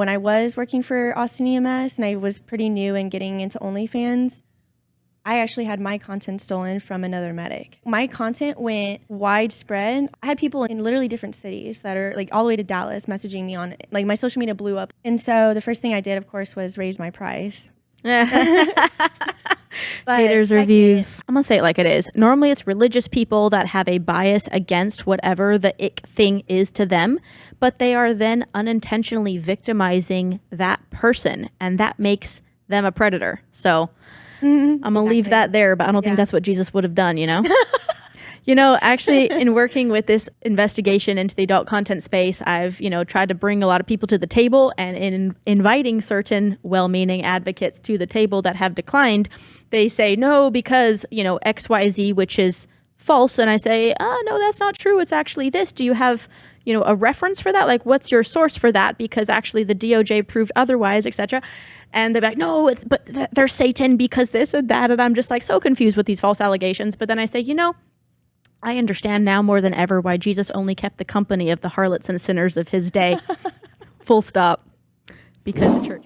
When I was working for Austin EMS and I was pretty new and getting into OnlyFans, I actually had my content stolen from another medic. My content went widespread. I had people in literally different cities that are like all the way to Dallas messaging me on it. Like my social media blew up. And so the first thing I did, of course, was raise my price. Haters reviews. I'm gonna say it like it is. Normally it's religious people that have a bias against whatever the ick thing is to them, but they are then unintentionally victimizing that person, and that makes them a predator. So I'm gonna leave that there, but I don't think that's what Jesus would have done, you know? You know, actually, in working with this investigation into the adult content space, I've, tried to bring a lot of people to the table, and in inviting certain well-meaning advocates to the table that have declined, they say, no, because, XYZ, which is false. And I say, no, that's not true. It's actually this. Do you have, a reference for that? Like, what's your source for that? Because actually the DOJ proved otherwise, etc. And they're like, no, but they're Satan because this and that. And I'm just like so confused with these false allegations. But then I say, I understand now more than ever why Jesus only kept the company of the harlots and sinners of his day. Full stop. Because the church.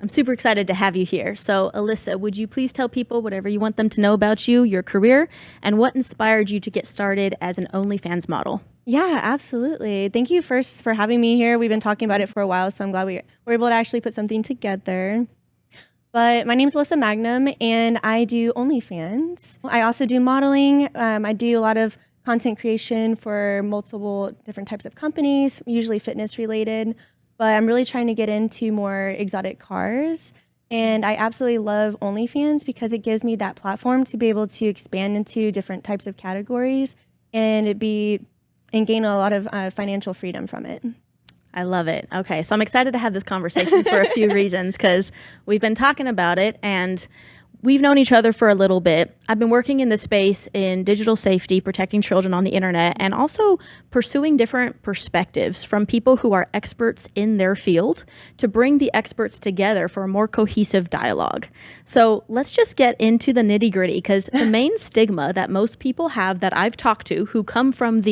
I'm super excited to have you here. So, Alyssa, would you please tell people whatever you want them to know about you, your career, and what inspired you to get started as an OnlyFans model? Yeah, absolutely. Thank you first for having me here. We've been talking about it for a while, so I'm glad we were able to actually put something together. But my name's Alyssa Magnum, and I do OnlyFans. I also do modeling. I do a lot of content creation for multiple different types of companies, usually fitness related. But I'm really trying to get into more exotic cars. And I absolutely love OnlyFans because it gives me that platform to be able to expand into different types of categories and gain a lot of financial freedom from it. I love it. Okay, so I'm excited to have this conversation for a few reasons, because we've been talking about it and we've known each other for a little bit. I've been working in this space in digital safety, protecting children on the internet, and also pursuing different perspectives from people who are experts in their field to bring the experts together for a more cohesive dialogue. So let's just get into the nitty gritty, because the main stigma that most people have that I've talked to who come from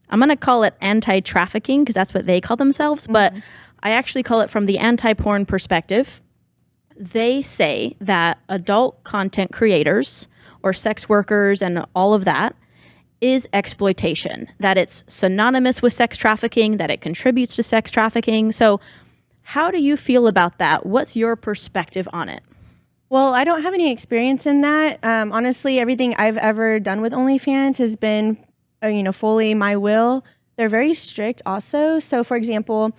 I'm going to call it anti-trafficking because that's what they call themselves, but I actually call it from the anti-porn perspective. They say that adult content creators or sex workers and all of that is exploitation, that it's synonymous with sex trafficking, that it contributes to sex trafficking. So how do you feel about that? What's your perspective on it? Well, I don't have any experience in that. Honestly, everything I've ever done with OnlyFans has been fully my will. They're very strict also. So for example,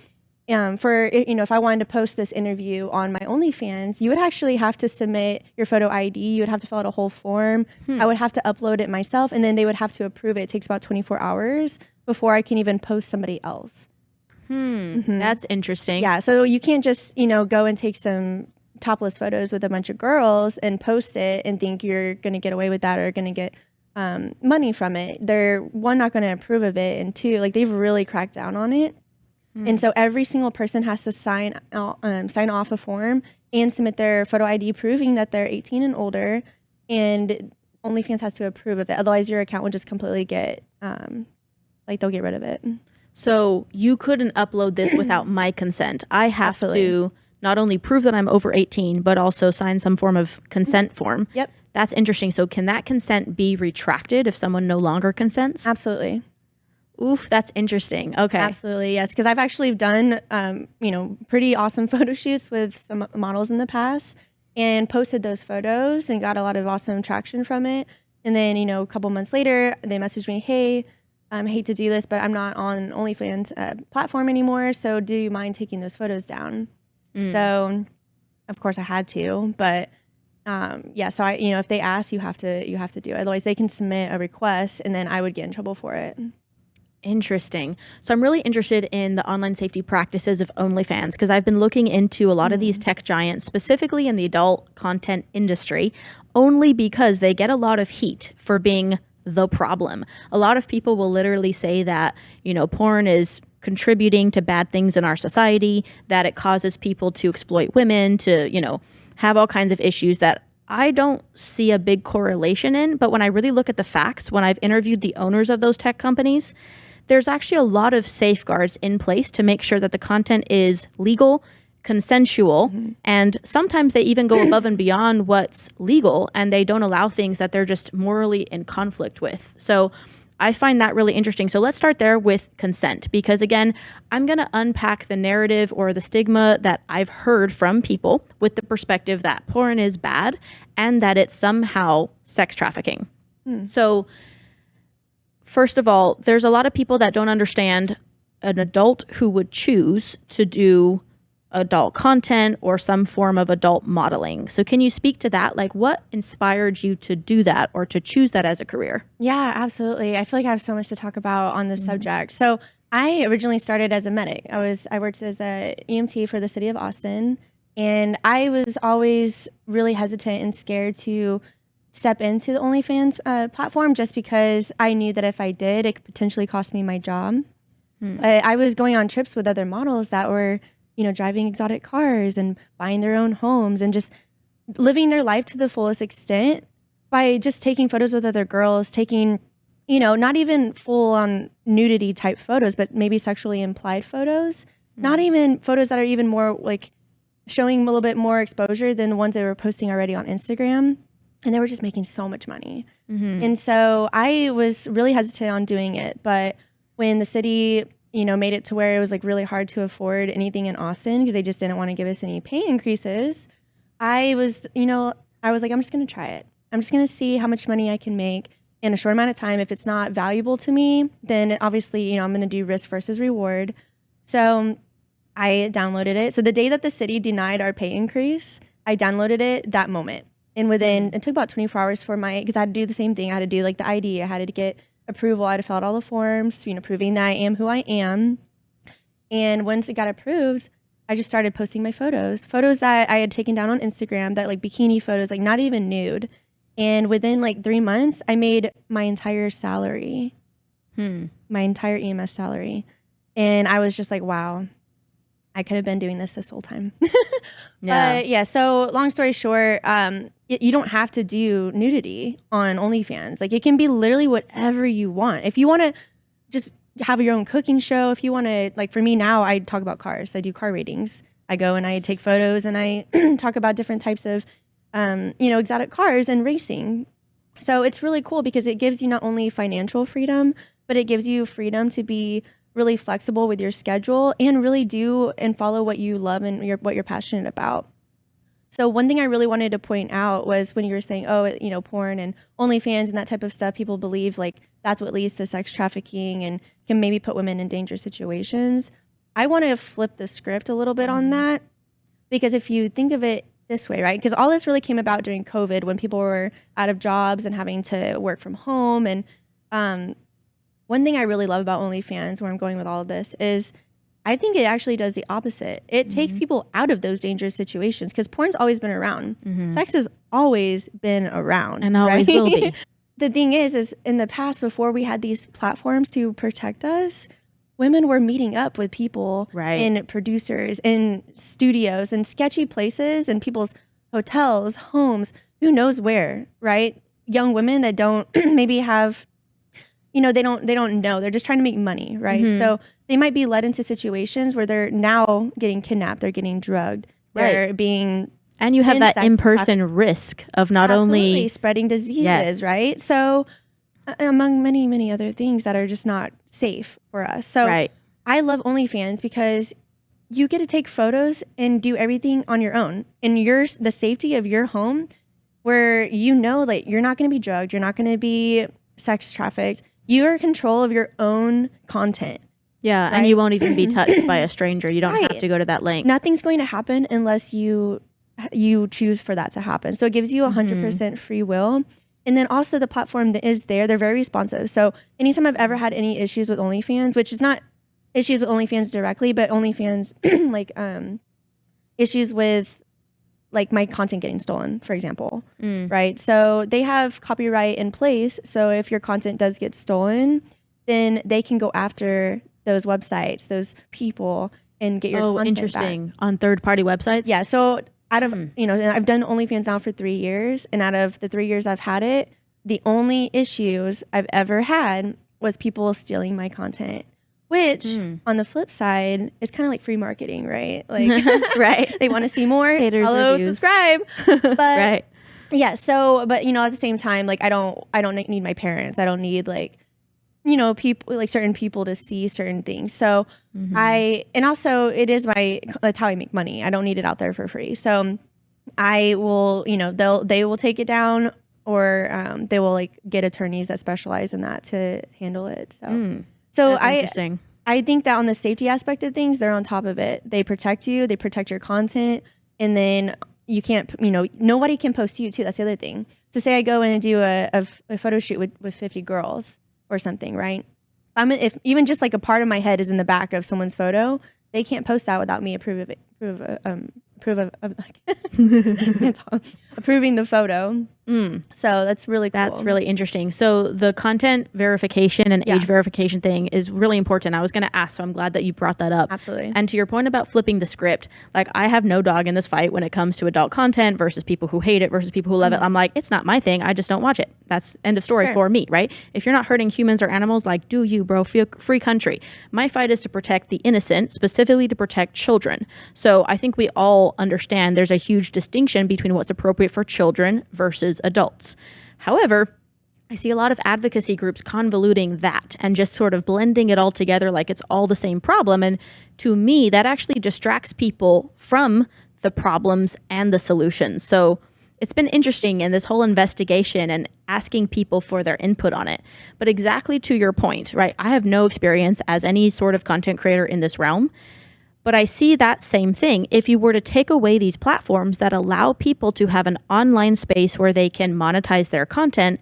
if I wanted to post this interview on my OnlyFans, you would actually have to submit your photo ID. You would have to fill out a whole form. I would have to upload it myself, and then they would have to approve it. It takes about 24 hours before I can even post somebody else. That's interesting. Yeah, so you can't just, go and take some topless photos with a bunch of girls and post it and think you're going to get away with that or going to get money from it. They're, one, not going to approve of it, and two, they've really cracked down on it. And so every single person has to sign off a form and submit their photo ID proving that they're 18 and older, and OnlyFans has to approve of it. Otherwise, your account would just completely get, they'll get rid of it. So you couldn't upload this without my consent. I have to not only prove that I'm over 18, but also sign some form of consent form. Yep. That's interesting. So can that consent be retracted if someone no longer consents? Absolutely. Oof, that's interesting. Okay. Absolutely, yes. Because I've actually done, pretty awesome photo shoots with some models in the past and posted those photos and got a lot of awesome traction from it. And then, a couple months later, they messaged me, hey, I hate to do this, but I'm not on OnlyFans platform anymore. So do you mind taking those photos down? So, of course, I had to. But, so if they ask, you have to do it. Otherwise, they can submit a request, and then I would get in trouble for it. Interesting. So I'm really interested in the online safety practices of OnlyFans because I've been looking into a lot of these tech giants, specifically in the adult content industry, only because they get a lot of heat for being the problem. A lot of people will literally say that, porn is contributing to bad things in our society, that it causes people to exploit women, to, have all kinds of issues that I don't see a big correlation in. But when I really look at the facts, when I've interviewed the owners of those tech companies, there's actually a lot of safeguards in place to make sure that the content is legal, consensual, and sometimes they even go above and beyond what's legal, and they don't allow things that they're just morally in conflict with. So I find that really interesting. So let's start there with consent, because again, I'm going to unpack the narrative or the stigma that I've heard from people with the perspective that porn is bad and that it's somehow sex trafficking. So first of all, there's a lot of people that don't understand an adult who would choose to do adult content or some form of adult modeling. So can you speak to that? Like, what inspired you to do that or to choose that as a career? Yeah, absolutely. I feel like I have so much to talk about on this subject. So I originally started as a medic. I worked as a EMT for the city of Austin, and I was always really hesitant and scared to step into the OnlyFans platform, just because I knew that if I did, it could potentially cost me my job. I was going on trips with other models that were, driving exotic cars and buying their own homes and just living their life to the fullest extent by just taking photos with other girls, taking, not even full on nudity type photos, but maybe sexually implied photos, not even photos that are even more like showing a little bit more exposure than the ones they were posting already on Instagram. And they were just making so much money. And so I was really hesitant on doing it. But when the city, made it to where it was like really hard to afford anything in Austin because they just didn't want to give us any pay increases, I was like, I'm just going to try it. I'm just going to see how much money I can make in a short amount of time. If it's not valuable to me, then obviously, I'm going to do risk versus reward. So I downloaded it. So the day that the city denied our pay increase, I downloaded it that moment. And it took about 24 hours because I had to do the same thing. I had to do like the ID. I had to get approval. I had to fill out all the forms, proving that I am who I am. And once it got approved, I just started posting my photos that I had taken down on Instagram, that like bikini photos, like not even nude. And within like 3 months, I made my entire salary, my entire EMS salary. And I was just like, wow, I could have been doing this whole time. So long story short, you don't have to do nudity on OnlyFans. Like, it can be literally whatever you want. If you want to just have your own cooking show, if you want to, like for me now, I talk about cars. I do car ratings. I go and I take photos and I talk about different types of, exotic cars and racing. So it's really cool because it gives you not only financial freedom, but it gives you freedom to be really flexible with your schedule and really do and follow what you love and what you're passionate about. So one thing I really wanted to point out was when you were saying, porn and OnlyFans and that type of stuff, people believe like that's what leads to sex trafficking and can maybe put women in dangerous situations. I want to flip the script a little bit on that, because if you think of it this way, right? Because all this really came about during COVID when people were out of jobs and having to work from home. And one thing I really love about OnlyFans, where I'm going with all of this, is I think it actually does the opposite. It takes people out of those dangerous situations, because porn's always been around. Sex has always been around. And always will be. The thing is in the past, before we had these platforms to protect us, women were meeting up with people and producers in studios and sketchy places and people's hotels, homes, who knows where, right? Young women that don't maybe have, they don't know. They're just trying to make money, right? So they might be led into situations where they're now getting kidnapped, they're getting drugged, they're being... And you have that in-person risk of not only... spreading diseases, right? So among many, many other things that are just not safe for us. So I love OnlyFans because you get to take photos and do everything on your own in the safety of your home, where like you're not going to be drugged, you're not going to be sex trafficked. You are in control of your own content. Yeah, and you won't even be touched by a stranger. You don't have to go to that link. Nothing's going to happen unless you choose for that to happen. So it gives you 100% free will. And then also the platform that is there, they're very responsive. So anytime I've ever had any issues with OnlyFans, which is not issues with OnlyFans directly, but OnlyFans like issues with like my content getting stolen, for example, right? So they have copyright in place. So if your content does get stolen, then they can go after those websites, those people, and get your content back. On third-party websites? Yeah. So out of, I've done OnlyFans now for 3 years. And out of the 3 years I've had it, the only issues I've ever had was people stealing my content, which on the flip side is kind of like free marketing, right? Like, right. They want to see more, Haters follow, reviews. subscribe. But Right. yeah, so, but at the same time, like I don't need my parents. I don't need like, people, like certain people to see certain things. So and also that's how I make money. I don't need it out there for free. So I will, they will take it down, or they will like get attorneys that specialize in that to handle it. So, That's interesting. I think that on the safety aspect of things, they're on top of it. They protect you, they protect your content, and then you can't, nobody can post you too. That's the other thing. So say I go in and do a photo shoot with 50 girls or something, right? If even just like a part of my head is in the back of someone's photo, they can't post that without me approving the photo. So that's really cool. That's really interesting. So the content verification and age verification thing is really important. I was going to ask, so I'm glad that you brought that up. Absolutely. And to your point about flipping the script, like I have no dog in this fight when it comes to adult content versus people who hate it versus people who love it. I'm like, it's not my thing. I just don't watch it. That's end of story for me, right? If you're not hurting humans or animals, like do you, bro, free country. My fight is to protect the innocent, specifically to protect children. So I think we all understand there's a huge distinction between what's appropriate for children versus adults. However, I see a lot of advocacy groups convoluting that and just sort of blending it all together like it's all the same problem. And to me, that actually distracts people from the problems and the solutions. So it's been interesting in this whole investigation and asking people for their input on it. But exactly to your point, right? I have no experience as any sort of content creator in this realm. But I see that same thing. If you were to take away these platforms that allow people to have an online space where they can monetize their content,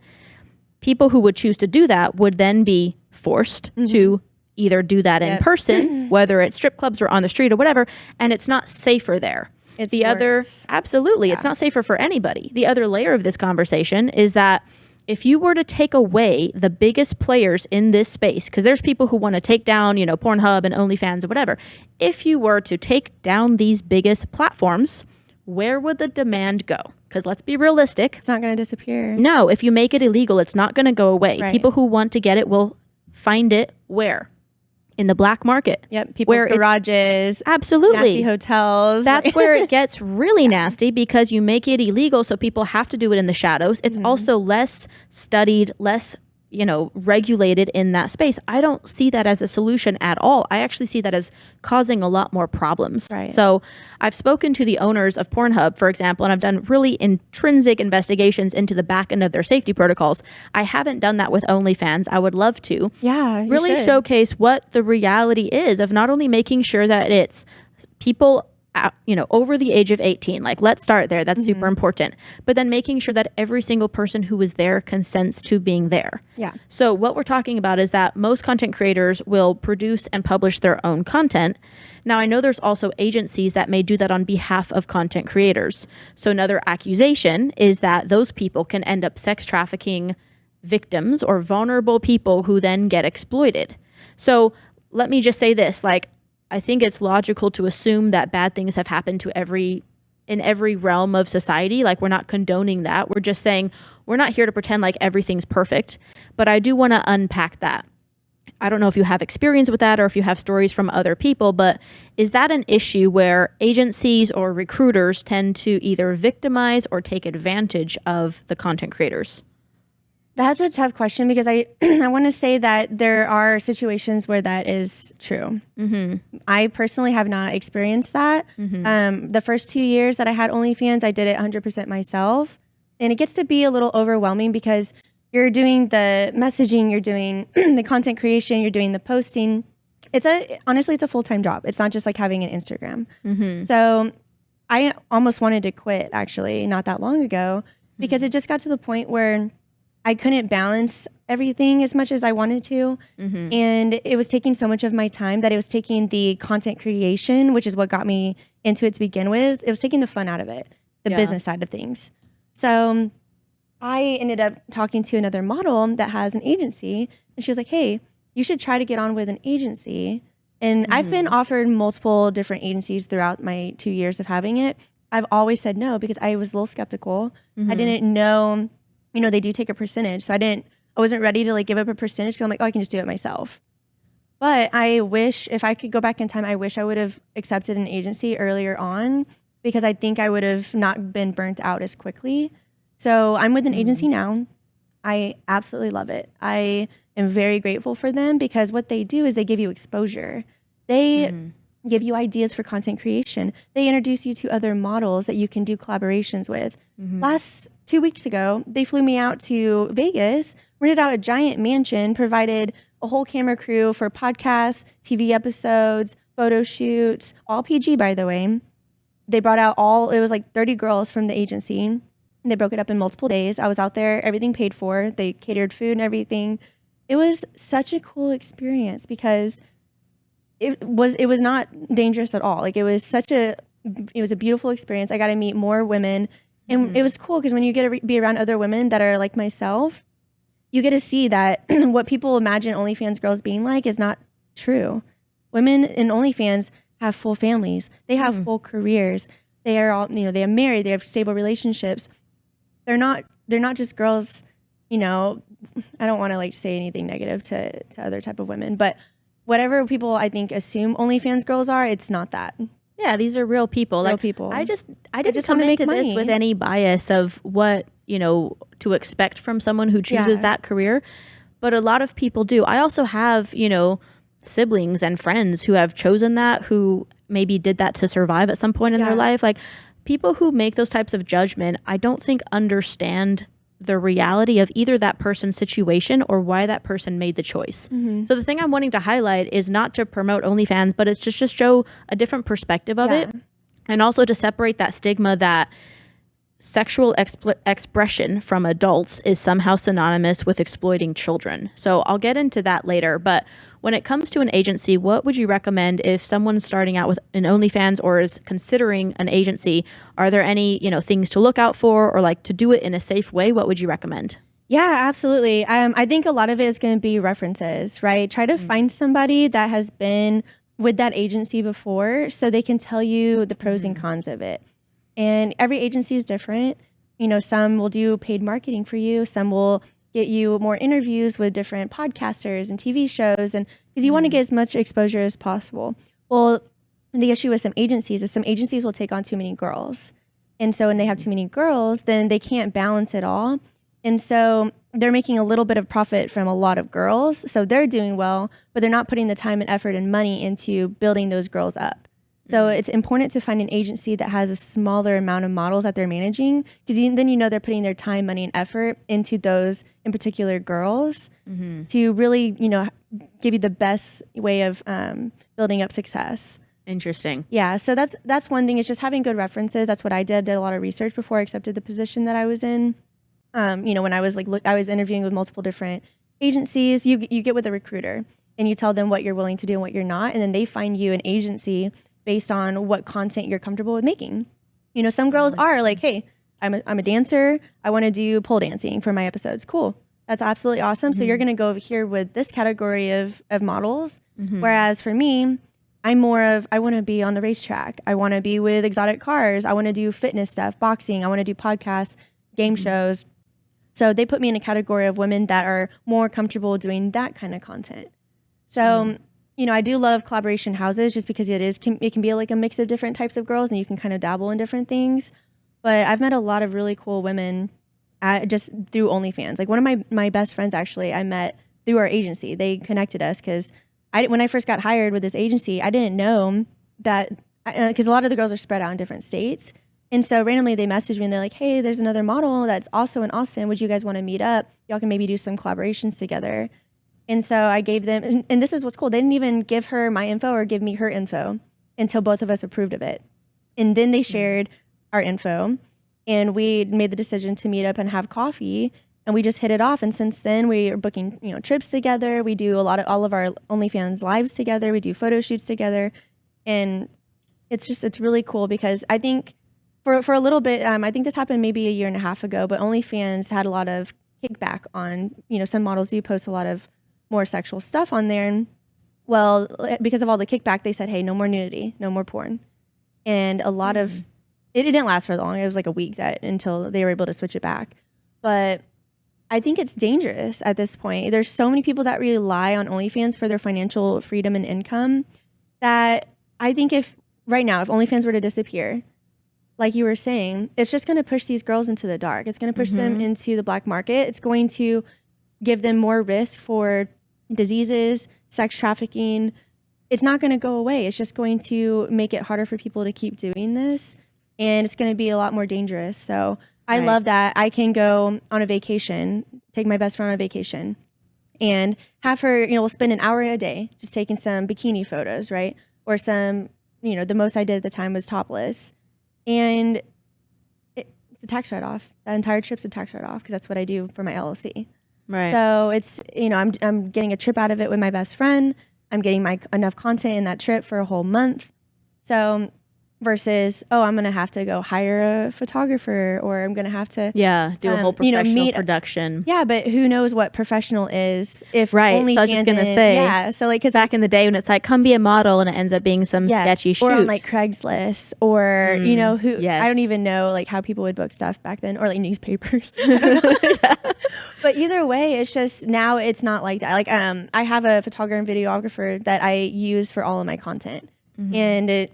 people who would choose to do that would then be forced to either do that in person, whether it's strip clubs or on the street or whatever, and it's not safer there. It's It's not safer for anybody. The other layer of this conversation is that if you were to take away the biggest players in this space, because there's people who want to take down, Pornhub and OnlyFans or whatever. If you were to take down these biggest platforms, where would the demand go? Because let's be realistic. It's not going to disappear. No, if you make it illegal, it's not going to go away. Right. People who want to get it will find it where? In the black market. Yep, people's garages. Absolutely. Nasty hotels. That's where it gets really nasty because you make it illegal, so people have to do it in the shadows. It's also less studied, less regulated in that space. I don't see that as a solution at all. I actually see that as causing a lot more problems. Right. So I've spoken to the owners of Pornhub, for example, and I've done really intrinsic investigations into the back end of their safety protocols. I haven't done that with OnlyFans. I would love to. Yeah, really showcase what the reality is of not only making sure that it's people over the age of 18, like let's start there. That's super important. But then making sure that every single person who is there consents to being there. Yeah. So what we're talking about is that most content creators will produce and publish their own content. Now, I know there's also agencies that may do that on behalf of content creators. So another accusation is that those people can end up sex trafficking victims or vulnerable people who then get exploited. So let me just say this, I think it's logical to assume that bad things have happened to in every realm of society. Like, we're not condoning that. We're just saying we're not here to pretend like everything's perfect. But I do want to unpack that. I don't know if you have experience with that or if you have stories from other people, but is that an issue where agencies or recruiters tend to either victimize or take advantage of the content creators? That's a tough question because I want to say that there are situations where that is true. I personally have not experienced that. The first 2 years that I had OnlyFans, I did it 100% myself. And it gets to be a little overwhelming because you're doing the messaging, you're doing the content creation, you're doing the posting. Honestly, it's a full-time job. It's not just like having an Instagram. So I almost wanted to quit actually not that long ago because it just got to the point where I couldn't balance everything as much as I wanted to. And it was taking so much of my time that it was taking the content creation, which is what got me into it to begin with. It was taking the fun out of it, the business side of things. So I ended up talking to another model that has an agency. And she was like, hey, you should try to get on with an agency. And I've been offered multiple different agencies throughout my 2 years of having it. I've always said no because I was a little skeptical. I didn't know... they do take a percentage. So I wasn't ready to like give up a percentage because I'm like, oh, I can just do it myself. But I wish if I could go back in time, I wish I would have accepted an agency earlier on because I think I would have not been burnt out as quickly. So I'm with an agency now. I absolutely love it. I am very grateful for them because what they do is they give you exposure. They give you ideas for content creation. They introduce you to other models that you can do collaborations with. Last 2 weeks ago, they flew me out to Vegas, rented out a giant mansion, provided a whole camera crew for podcasts, TV episodes, photo shoots, all PG, by the way. They brought out it was like 30 girls from the agency. And they broke it up in multiple days. I was out there, everything paid for. They catered food and everything. It was such a cool experience because it was not dangerous at all. Like it was a beautiful experience. I got to meet more women, and it was cool because when you get to be around other women that are like myself, you get to see that what people imagine OnlyFans girls being like is not true. Women in OnlyFans have full families. They have full careers. They are all, they are married. They have stable relationships. They're not just girls, I don't want to like say anything negative to other type of women, but whatever people I think assume OnlyFans girls are, it's not that. Yeah, these are real people. Real people. I didn't come into this with any bias of what, to expect from someone who chooses that career. But a lot of people do. I also have, siblings and friends who have chosen that, who maybe did that to survive at some point in their life. Like people who make those types of judgment, I don't think understand the reality of either that person's situation or why that person made the choice. So the thing I'm wanting to highlight is not to promote OnlyFans, but it's just to show a different perspective of it. And also to separate that stigma that sexual expression from adults is somehow synonymous with exploiting children. So I'll get into that later. But when it comes to an agency, what would you recommend if someone's starting out with an OnlyFans or is considering an agency? Are there any, things to look out for or like to do it in a safe way? What would you recommend? Yeah, absolutely. I think a lot of it is going to be references, right? Try to find somebody that has been with that agency before so they can tell you the pros and cons of it. And every agency is different. Some will do paid marketing for you. Some will get you more interviews with different podcasters and TV shows. And because you want to get as much exposure as possible. Well, the issue with some agencies is some agencies will take on too many girls. And so when they have too many girls, then they can't balance it all. And so they're making a little bit of profit from a lot of girls. So they're doing well, but they're not putting the time and effort and money into building those girls up. So it's important to find an agency that has a smaller amount of models that they're managing because then they're putting their time, money, and effort into those in particular girls to really, give you the best way of building up success. Interesting. Yeah. So that's one thing is just having good references. That's what I did a lot of research before I accepted the position that I was in. When I was I was interviewing with multiple different agencies, you get with a recruiter and you tell them what you're willing to do and what you're not. And then they find you an agency based on what content you're comfortable with making. Some girls are like, hey, I'm a dancer. I want to do pole dancing for my episodes. Cool. That's absolutely awesome. So you're going to go over here with this category of models. Whereas for me, I'm more of, I want to be on the racetrack. I want to be with exotic cars. I want to do fitness stuff, boxing. I want to do podcasts, game shows. So they put me in a category of women that are more comfortable doing that kind of content. So I do love collaboration houses just because it can be like a mix of different types of girls and you can kind of dabble in different things. But I've met a lot of really cool women just through OnlyFans. Like one of my best friends, actually, I met through our agency. They connected us because when I first got hired with this agency, I didn't know that, because a lot of the girls are spread out in different states. And so randomly they messaged me and they're like, hey, there's another model that's also in Austin. Would you guys want to meet up? Y'all can maybe do some collaborations together. And so I gave them, and this is what's cool. They didn't even give her my info or give me her info until both of us approved of it. And then they shared our info and we made the decision to meet up and have coffee and we just hit it off. And since then we are booking, trips together. We do all of our OnlyFans lives together. We do photo shoots together. And it's really cool because I think for a little bit, I think this happened maybe a year and a half ago, but OnlyFans had a lot of kickback on, some models do post a lot of more sexual stuff on there. And well, because of all the kickback, they said, hey, no more nudity, no more porn. And a lot of, it didn't last for long. It was like a week until they were able to switch it back. But I think it's dangerous at this point. There's so many people that rely on OnlyFans for their financial freedom and income that I think if OnlyFans were to disappear, like you were saying, it's just going to push these girls into the dark. It's going to push them into the black market. It's going to give them more risk for diseases, sex trafficking. It's not going to go away. It's just going to make it harder for people to keep doing this. And it's going to be a lot more dangerous. So I love that I can go on a vacation, take my best friend on a vacation, and have her, we'll spend an hour a day just taking some bikini photos, right? Or some, the most I did at the time was topless. And it's a tax write-off. That entire trip's a tax write-off because that's what I do for my LLC. Right. So it's, I'm getting a trip out of it with my best friend. I'm getting enough content in that trip for a whole month. So versus, I'm going to have to go hire a photographer, or I'm going to have to do a whole professional production. Yeah, but who knows what professional is if only. So I was just going to say. Yeah, so like, because back in the day when it's like, come be a model, and it ends up being some sketchy shoot. Or on like Craigslist, or, I don't even know like how people would book stuff back then, or like newspapers. But either way, it's just, now it's not like that. Like, I have a photographer and videographer that I use for all of my content. And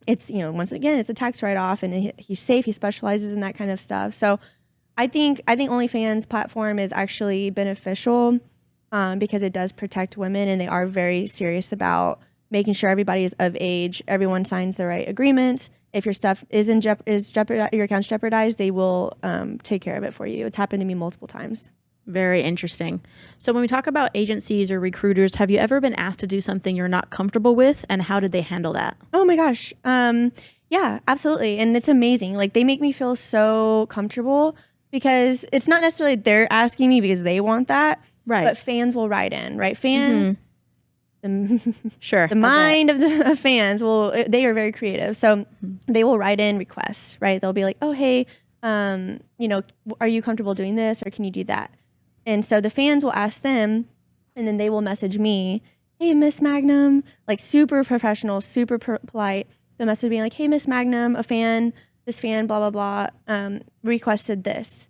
it's, once again, it's a tax write-off, and he's safe. He specializes in that kind of stuff. So I think OnlyFans platform is actually beneficial because it does protect women, and they are very serious about making sure everybody is of age. Everyone signs the right agreements. If your stuff is your account's jeopardized, they will take care of it for you. It's happened to me multiple times. Very interesting. So when we talk about agencies or recruiters, have you ever been asked to do something you're not comfortable with, and how did they handle that? Oh my gosh. Yeah, absolutely. And it's amazing. Like, they make me feel so comfortable because it's not necessarily they're asking me because they want that. Right. But fans will write in, right? Fans, the mind of the fans they are very creative. So they will write in requests, right? They'll be like, oh, hey, are you comfortable doing this, or can you do that? And so the fans will ask them, and then they will message me, hey, Miss Magnum, like super professional, super polite. The message being like, hey, Miss Magnum, this fan, blah, blah, blah, requested this.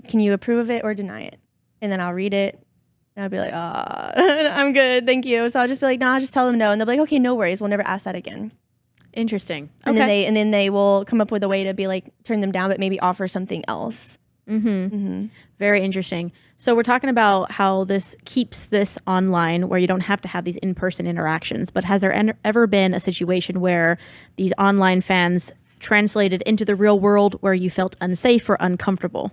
Can you approve of it or deny it? And then I'll read it, and I'll be like, I'm good, thank you. So I'll just be like, nah, I'll just tell them no. And they'll be like, okay, no worries, we'll never ask that again. Interesting. And then they will come up with a way to be like, turn them down, but maybe offer something else. Very interesting. So we're talking about how this keeps this online, where you don't have to have these in-person interactions. But has there ever been a situation where these online fans translated into the real world where you felt unsafe or uncomfortable?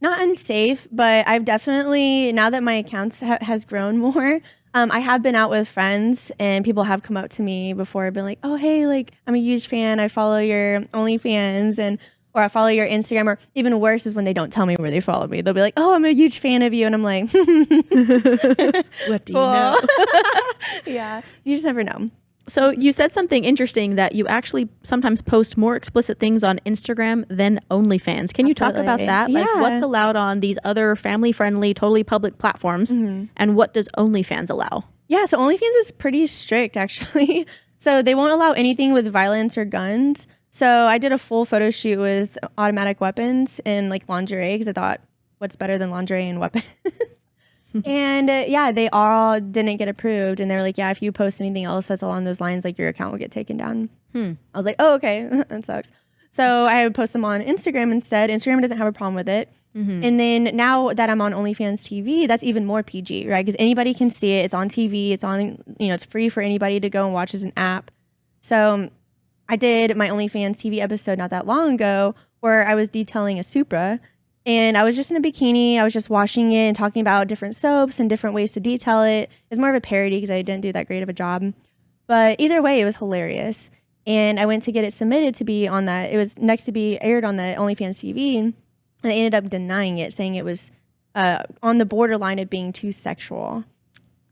Not unsafe, but I've definitely, now that my accounts has grown more, I have been out with friends, and people have come up to me before and been like, oh, hey, like, I'm a huge fan. I follow your OnlyFans, or I follow your Instagram. Or even worse is when they don't tell me where they follow me. They'll be like, oh, I'm a huge fan of you. And I'm like, what do you know? Yeah, you just never know. So you said something interesting, that you actually sometimes post more explicit things on Instagram than OnlyFans. Can you talk about that? Yeah. Like, what's allowed on these other family-friendly, totally public platforms, and what does OnlyFans allow? Yeah, so OnlyFans is pretty strict, actually. So they won't allow anything with violence or guns. So I did a full photo shoot with automatic weapons and like lingerie, because I thought, what's better than lingerie and weapons? And they all didn't get approved. And they were like, yeah, if you post anything else that's along those lines, like, your account will get taken down. I was like, oh, okay, that sucks. So I would post them on Instagram instead. Instagram doesn't have a problem with it. And then now that I'm on OnlyFans TV, that's even more PG, right? Because anybody can see it. It's on TV. It's on, it's free for anybody to go and watch as an app. So I did my OnlyFans TV episode not that long ago where I was detailing a Supra, and I was just in a bikini. I was just washing it and talking about different soaps and different ways to detail it. It's more of a parody because I didn't do that great of a job. But either way, it was hilarious. And I went to get it submitted to be on that. It was next to be aired on the OnlyFans TV. And they ended up denying it, saying it was on the borderline of being too sexual.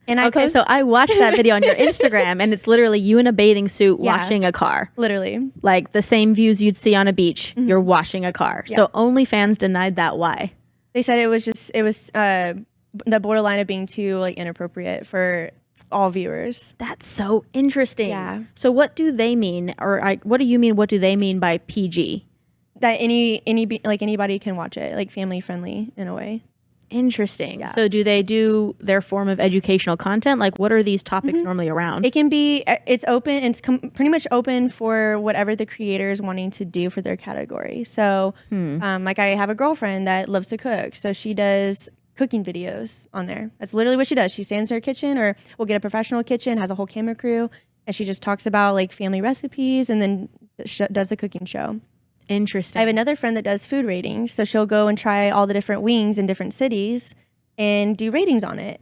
And so I watched that video on your Instagram, and it's literally you in a bathing suit washing a car. Literally. Like the same views you'd see on a beach, you're washing a car. Yeah. So OnlyFans denied that. Why? They said it was the borderline of being too like inappropriate for all viewers. That's so interesting. Yeah. So what do they mean? Or what do you mean? What do they mean by PG? that anybody can watch it, like family friendly in a way. Interesting. Yeah. So do they do their form of educational content? Like what are these topics normally around? It can be, it's open, it's pretty much open for whatever the creator is wanting to do for their category. So like I have a girlfriend that loves to cook. So she does cooking videos on there. That's literally what she does. She stands in her kitchen, or we'll get a professional kitchen, has a whole camera crew, and she just talks about like family recipes and then does the cooking show. Interesting. I have another friend that does food ratings. So she'll go and try all the different wings in different cities and do ratings on it.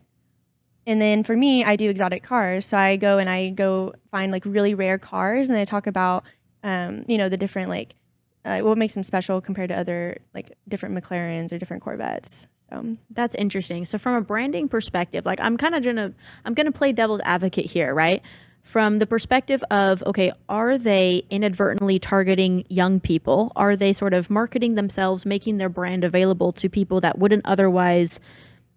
And then for me, I do exotic cars. So I go find like really rare cars, and I talk about, the different like what makes them special compared to other like different McLarens or different Corvettes. So that's interesting. So from a branding perspective, like I'm gonna play devil's advocate here, right? From the perspective of, okay, are they inadvertently targeting young people? Are they sort of marketing themselves, making their brand available to people that wouldn't otherwise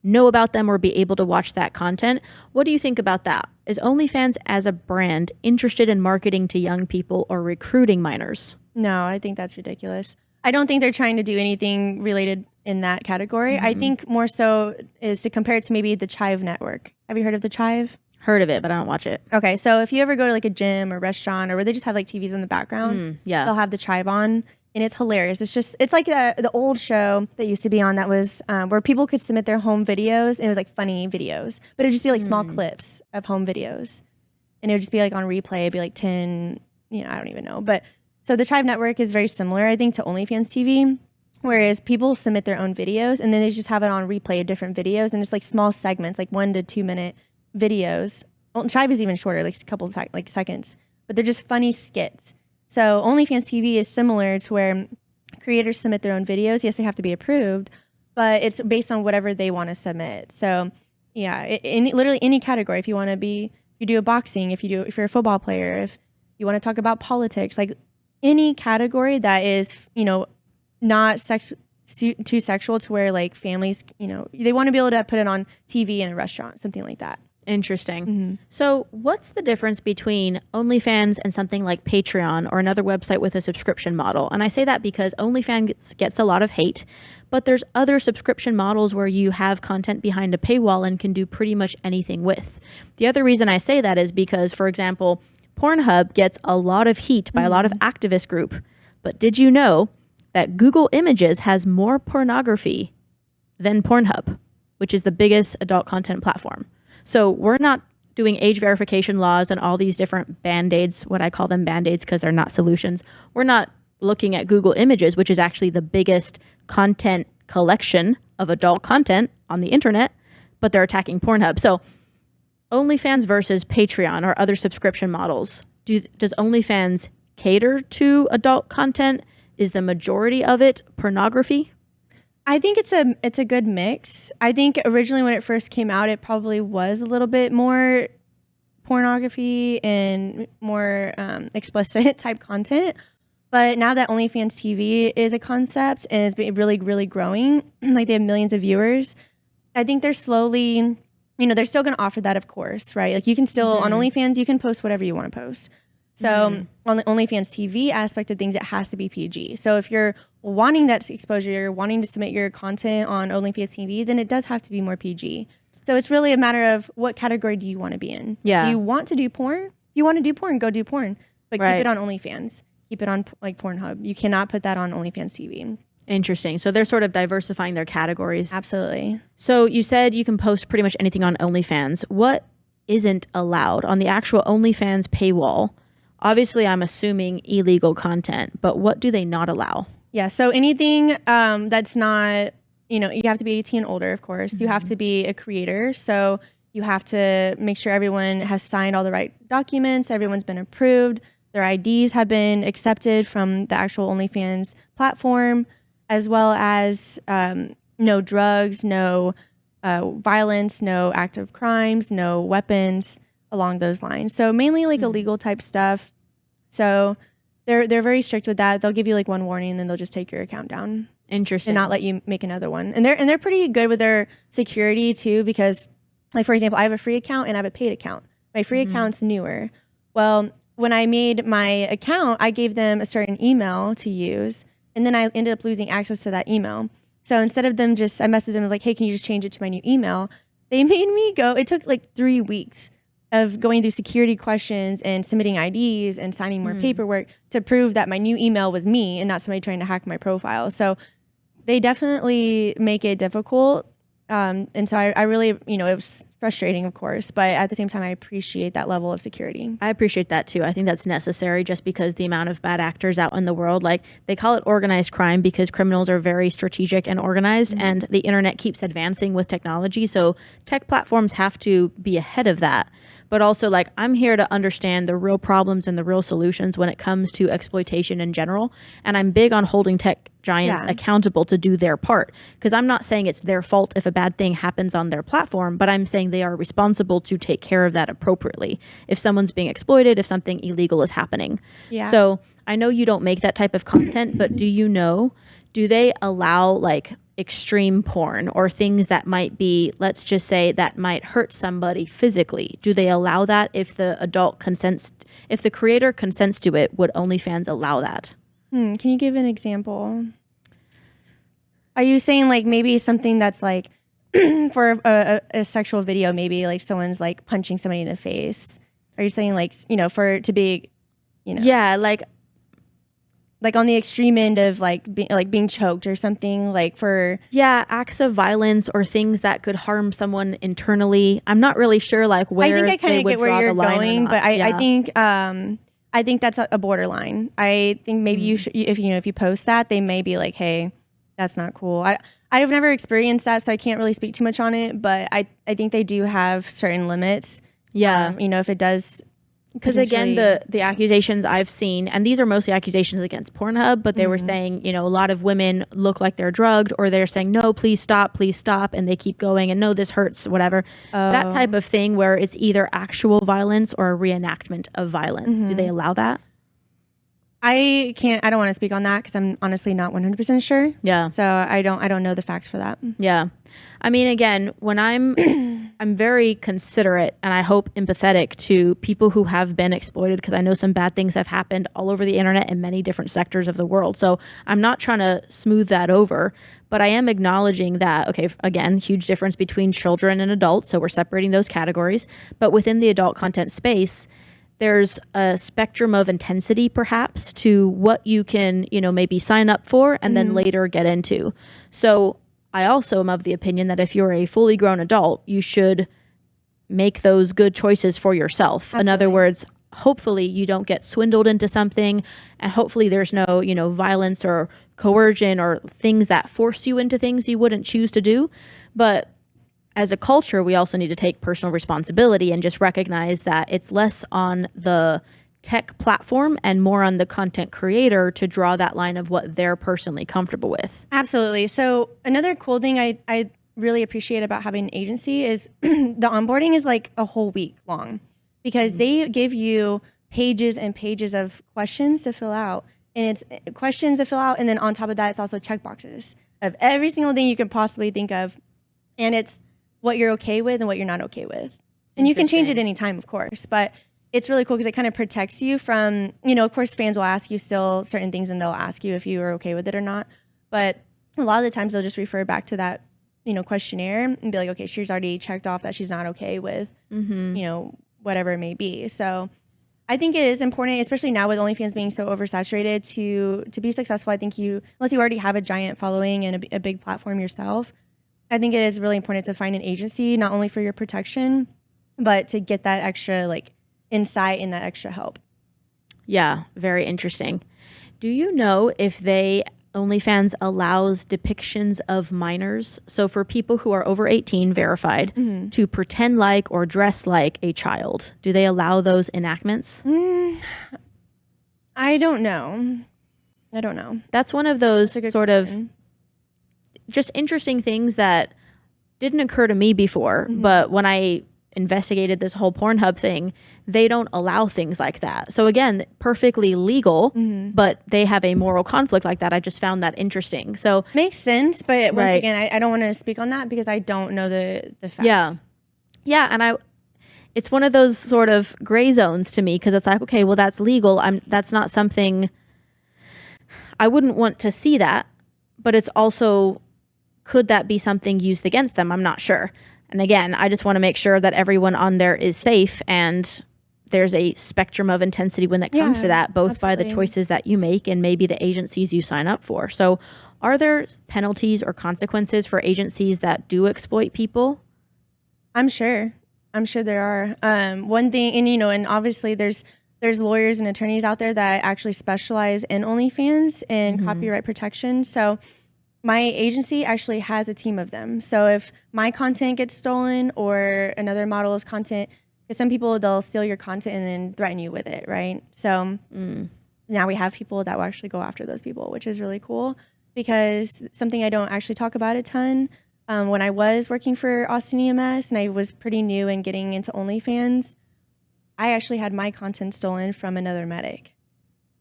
know about them or be able to watch that content? What do you think about that? Is OnlyFans as a brand interested in marketing to young people or recruiting minors? No, I think that's ridiculous. I don't think they're trying to do anything related in that category. I think more so is to compare it to maybe the Chive network. Have you heard of the Chive? Heard of it, but I don't watch it. Okay, so if you ever go to like a gym or restaurant, or where they just have like TVs in the background, they'll have the Chive on, and it's hilarious. It's like the old show that used to be on that was where people could submit their home videos, and it was like funny videos, but it would just be like small clips of home videos, and it would just be like on replay. It'd be like 10, I don't even know. But so the Chive network is very similar, I think, to OnlyFans TV, whereas people submit their own videos, and then they just have it on replay of different videos, and it's like small segments, like 1 to 2 minute videos. Well, Chive is even shorter, like a couple seconds, but they're just funny skits. So OnlyFans TV is similar to where creators submit their own videos. Yes, they have to be approved, but it's based on whatever they want to submit. So yeah, in literally any category. If you want to if you do a boxing, if you're a football player, if you want to talk about politics, like any category that is, not too sexual to where like families, they want to be able to put it on TV in a restaurant, something like that. Interesting. So what's the difference between OnlyFans and something like Patreon or another website with a subscription model? And I say that because OnlyFans gets a lot of hate, but there's other subscription models where you have content behind a paywall and can do pretty much anything with. The other reason I say that is because, for example, Pornhub gets a lot of heat by a lot of activist group. But did you know that Google Images has more pornography than Pornhub, which is the biggest adult content platform? So we're not doing age verification laws and all these different band-aids, what I call them band-aids because they're not solutions. We're not looking at Google Images, which is actually the biggest content collection of adult content on the internet, but they're attacking Pornhub. So OnlyFans versus Patreon or other subscription models. Does OnlyFans cater to adult content? Is the majority of it pornography? I think it's a good mix. I think originally when it first came out, it probably was a little bit more pornography and more explicit type content. But now that OnlyFans TV is a concept and is really, really growing, like they have millions of viewers, I think they're slowly, they're still going to offer that, of course, right? Like you can still, on OnlyFans, you can post whatever you want to post. So on the OnlyFans TV aspect of things, it has to be PG. So if you're wanting that exposure, you're wanting to submit your content on OnlyFans TV, then it does have to be more PG. So it's really a matter of what category do you want to be in? Yeah. Do you want to do porn? If you want to do porn, go do porn. But Right. keep it on OnlyFans. Keep it on like Pornhub. You cannot put that on OnlyFans TV. Interesting. So they're sort of diversifying their categories. Absolutely. So you said you can post pretty much anything on OnlyFans. What isn't allowed on the actual OnlyFans paywall? Obviously, I'm assuming illegal content, but what do they not allow? Yeah, so anything that's not, you have to be 18 and older, of course. You have to be a creator. So you have to make sure everyone has signed all the right documents, everyone's been approved, their IDs have been accepted from the actual OnlyFans platform, as well as no drugs, no violence, no active crimes, no weapons, along those lines. So mainly like illegal type stuff. So they're very strict with that. They'll give you like one warning and then they'll just take your account down. Interesting. And not let you make another one. And they're pretty good with their security too, because like for example, I have a free account and I have a paid account. My free account's newer. Well, when I made my account, I gave them a certain email to use, and then I ended up losing access to that email. So instead of them just, I messaged them, I was like, hey, can you just change it to my new email? They made me go, it took like 3 weeks of going through security questions and submitting IDs and signing more paperwork to prove that my new email was me and not somebody trying to hack my profile. So they definitely make it difficult. And so I really, you know, it was frustrating, of course, but at the same time, I appreciate that level of security. I appreciate that too. I think that's necessary just because the amount of bad actors out in the world, like they call it organized crime because criminals are very strategic and organized, and the internet keeps advancing with technology. So tech platforms have to be ahead of that. But also, like, I'm here to understand the real problems and the real solutions when it comes to exploitation in general. And I'm big on holding tech giants accountable to do their part. Because I'm not saying it's their fault if a bad thing happens on their platform, but I'm saying they are responsible to take care of that appropriately. If someone's being exploited, if something illegal is happening. Yeah. So I know you don't make that type of content, but do they allow like extreme porn or things that might be, let's just say, that might hurt somebody physically? Do they allow that if the adult consents, if the creator consents to it? Would OnlyFans allow that? Can you give an example? Are you saying like maybe something that's like for a sexual video, maybe like someone's like punching somebody in the face? Are you saying like, you know, for it to be, you know? Yeah, like on the extreme end of like being choked or something, like for acts of violence or things that could harm someone internally. I'm not really sure like where I think I kind of get where you're going, but I think that's a borderline. I think maybe you should, if you post that, they may be like, hey, that's not cool. I've never experienced that, so I can't really speak too much on it, but I think they do have certain limits. Yeah. You know, if it does. Because again, the accusations I've seen, and these are mostly accusations against Pornhub, but they were saying, you know, a lot of women look like they're drugged, or they're saying, no, please stop, and they keep going, and no, this hurts, whatever. That type of thing where it's either actual violence or a reenactment of violence. Do they allow that? I don't want to speak on that because I'm honestly not 100% sure. Yeah. So I don't know the facts for that. Yeah. I mean, again, when I'm very considerate and I hope empathetic to people who have been exploited, because I know some bad things have happened all over the internet in many different sectors of the world. So I'm not trying to smooth that over, but I am acknowledging that, okay, again, huge difference between children and adults. So we're separating those categories. But within the adult content space, there's a spectrum of intensity perhaps to what you can, you know, maybe sign up for and then later get into. So I also am of the opinion that if you're a fully grown adult, you should make those good choices for yourself. Absolutely. In other words, hopefully you don't get swindled into something, and hopefully there's no, you know, violence or coercion or things that force you into things you wouldn't choose to do. But as a culture, we also need to take personal responsibility and just recognize that it's less on the tech platform and more on the content creator to draw that line of what they're personally comfortable with. Absolutely. So another cool thing I really appreciate about having an agency is the onboarding is like a whole week long, because they give you pages and pages of questions to fill out, and it's questions to fill out. And then on top of that, it's also checkboxes of every single thing you could possibly think of. And it's what you're okay with and what you're not okay with. And you can change it anytime, of course, but it's really cool because it kind of protects you from, you know, of course, fans will ask you still certain things and they'll ask you if you are okay with it or not. But a lot of the times they'll just refer back to that, you know, questionnaire and be like, okay, she's already checked off that she's not okay with, you know, whatever it may be. So I think it is important, especially now with OnlyFans being so oversaturated, to be successful. I think unless you already have a giant following and a big platform yourself, I think it is really important to find an agency, not only for your protection, but to get that extra like insight and that extra help. Yeah, very interesting. Do you know if OnlyFans allows depictions of minors? So for people who are over 18 verified to pretend like or dress like a child, do they allow those enactments? I don't know. That's one of those sort of just interesting things that didn't occur to me before, but when I investigated this whole Pornhub thing, they don't allow things like that. So again, perfectly legal, but they have a moral conflict like that. I just found that interesting. So makes sense, but once again, I don't want to speak on that because I don't know the facts. Yeah, and it's one of those sort of gray zones to me, because it's like, okay, well, that's legal. That's not something. I wouldn't want to see that, but it's also, could that be something used against them? I'm not sure. And again, I just want to make sure that everyone on there is safe, and there's a spectrum of intensity when it comes to that, both by the choices that you make and maybe the agencies you sign up for. So are there penalties or consequences for agencies that do exploit people? I'm sure there are. One thing, and and obviously there's lawyers and attorneys out there that actually specialize in OnlyFans and copyright protection. So my agency actually has a team of them. So if my content gets stolen or another model's content, because some people, they'll steal your content and then threaten you with it, right? So now we have people that will actually go after those people, which is really cool, because something I don't actually talk about a ton. When I was working for Austin EMS and I was pretty new and getting into OnlyFans, I actually had my content stolen from another medic,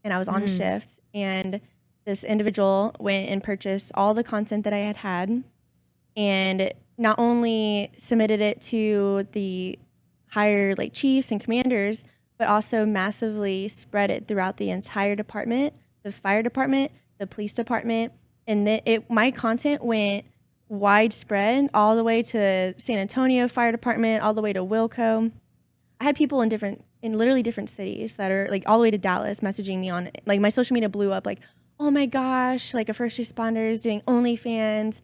and I was on shift, and this individual went and purchased all the content that I had and not only submitted it to the higher chiefs and commanders, but also massively spread it throughout the entire department, the fire department, the police department, and my content went widespread all the way to San Antonio Fire Department, all the way to Wilco. I had people in literally different cities that are all the way to Dallas messaging me on my social media blew up oh my gosh, a first responder is doing OnlyFans.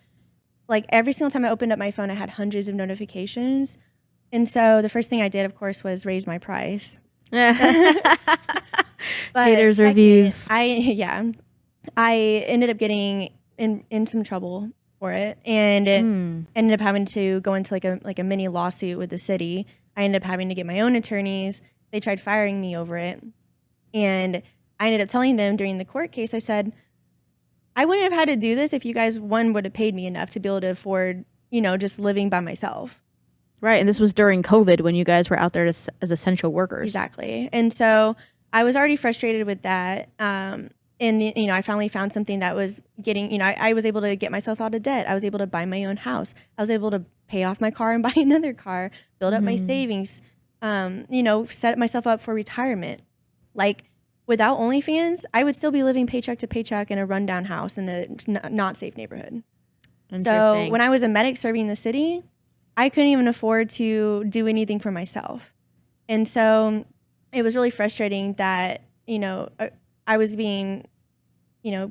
Every single time I opened up my phone, I had hundreds of notifications. And so the first thing I did, of course, was raise my price. But haters reviews. I ended up getting in some trouble for it, and ended up having to go into a mini lawsuit with the city. I ended up having to get my own attorneys. They tried firing me over it, and I ended up telling them during the court case, I said, I wouldn't have had to do this if you guys, one, would have paid me enough to be able to afford, just living by myself. Right. And this was during COVID when you guys were out there as essential workers. Exactly. And so I was already frustrated with that. And, I finally found something that was getting, I was able to get myself out of debt. I was able to buy my own house. I was able to pay off my car and buy another car, build up my savings, set myself up for retirement. Without OnlyFans, I would still be living paycheck to paycheck in a rundown house in a not safe neighborhood. So when I was a medic serving the city, I couldn't even afford to do anything for myself. And so it was really frustrating that, I was being,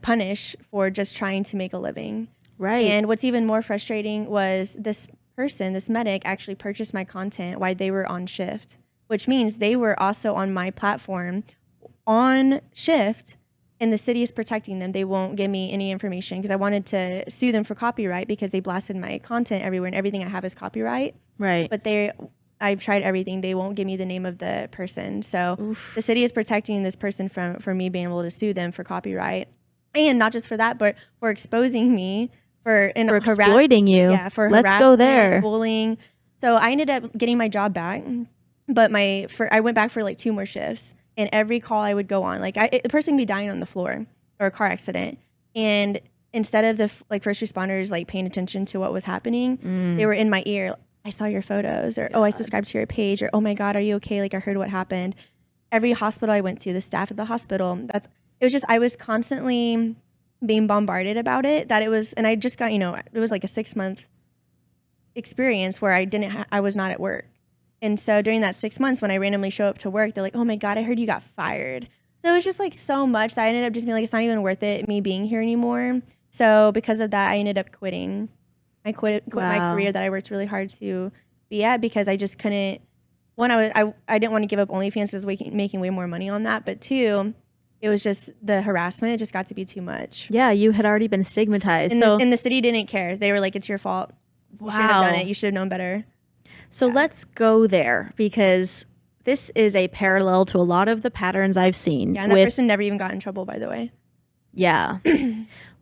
punished for just trying to make a living. Right. And what's even more frustrating was this medic actually purchased my content while they were on shift, which means they were also on my platform on shift, and the city is protecting them. They won't give me any information because I wanted to sue them for copyright because they blasted my content everywhere and everything I have is copyright. Right. But I've tried everything. They won't give me the name of the person. So the city is protecting this person from me being able to sue them for copyright. And not just for that, but for exposing me for exploiting you. Yeah, for Let's harassment, go there. bullying. So I ended up getting my job back, but I went back for 2 more shifts. And every call I would go on, the person would be dying on the floor or a car accident. And instead of the first responders paying attention to what was happening, they were in my ear. I saw your photos, or, oh, I subscribed to your page, or, oh my God, are you okay? I heard what happened. Every hospital I went to, the staff at the hospital, I was constantly being bombarded about it, and I just got, it was a 6-month experience where I was not at work. And so during that 6 months, when I randomly show up to work, they're like, oh my God, I heard you got fired. So it was just so much that I ended up just being it's not even worth it, me being here anymore. So because of that, I ended up quitting. I quit my career that I worked really hard to be at because I just couldn't. One, I didn't want to give up OnlyFans because I was making way more money on that. But 2, it was just the harassment. It just got to be too much. Yeah, you had already been stigmatized. And the city didn't care. They were like, it's your fault. You shouldn't have done it. You should have known better. So let's go there, because this is a parallel to a lot of the patterns I've seen. Yeah, and that person never even got in trouble, by the way. Yeah.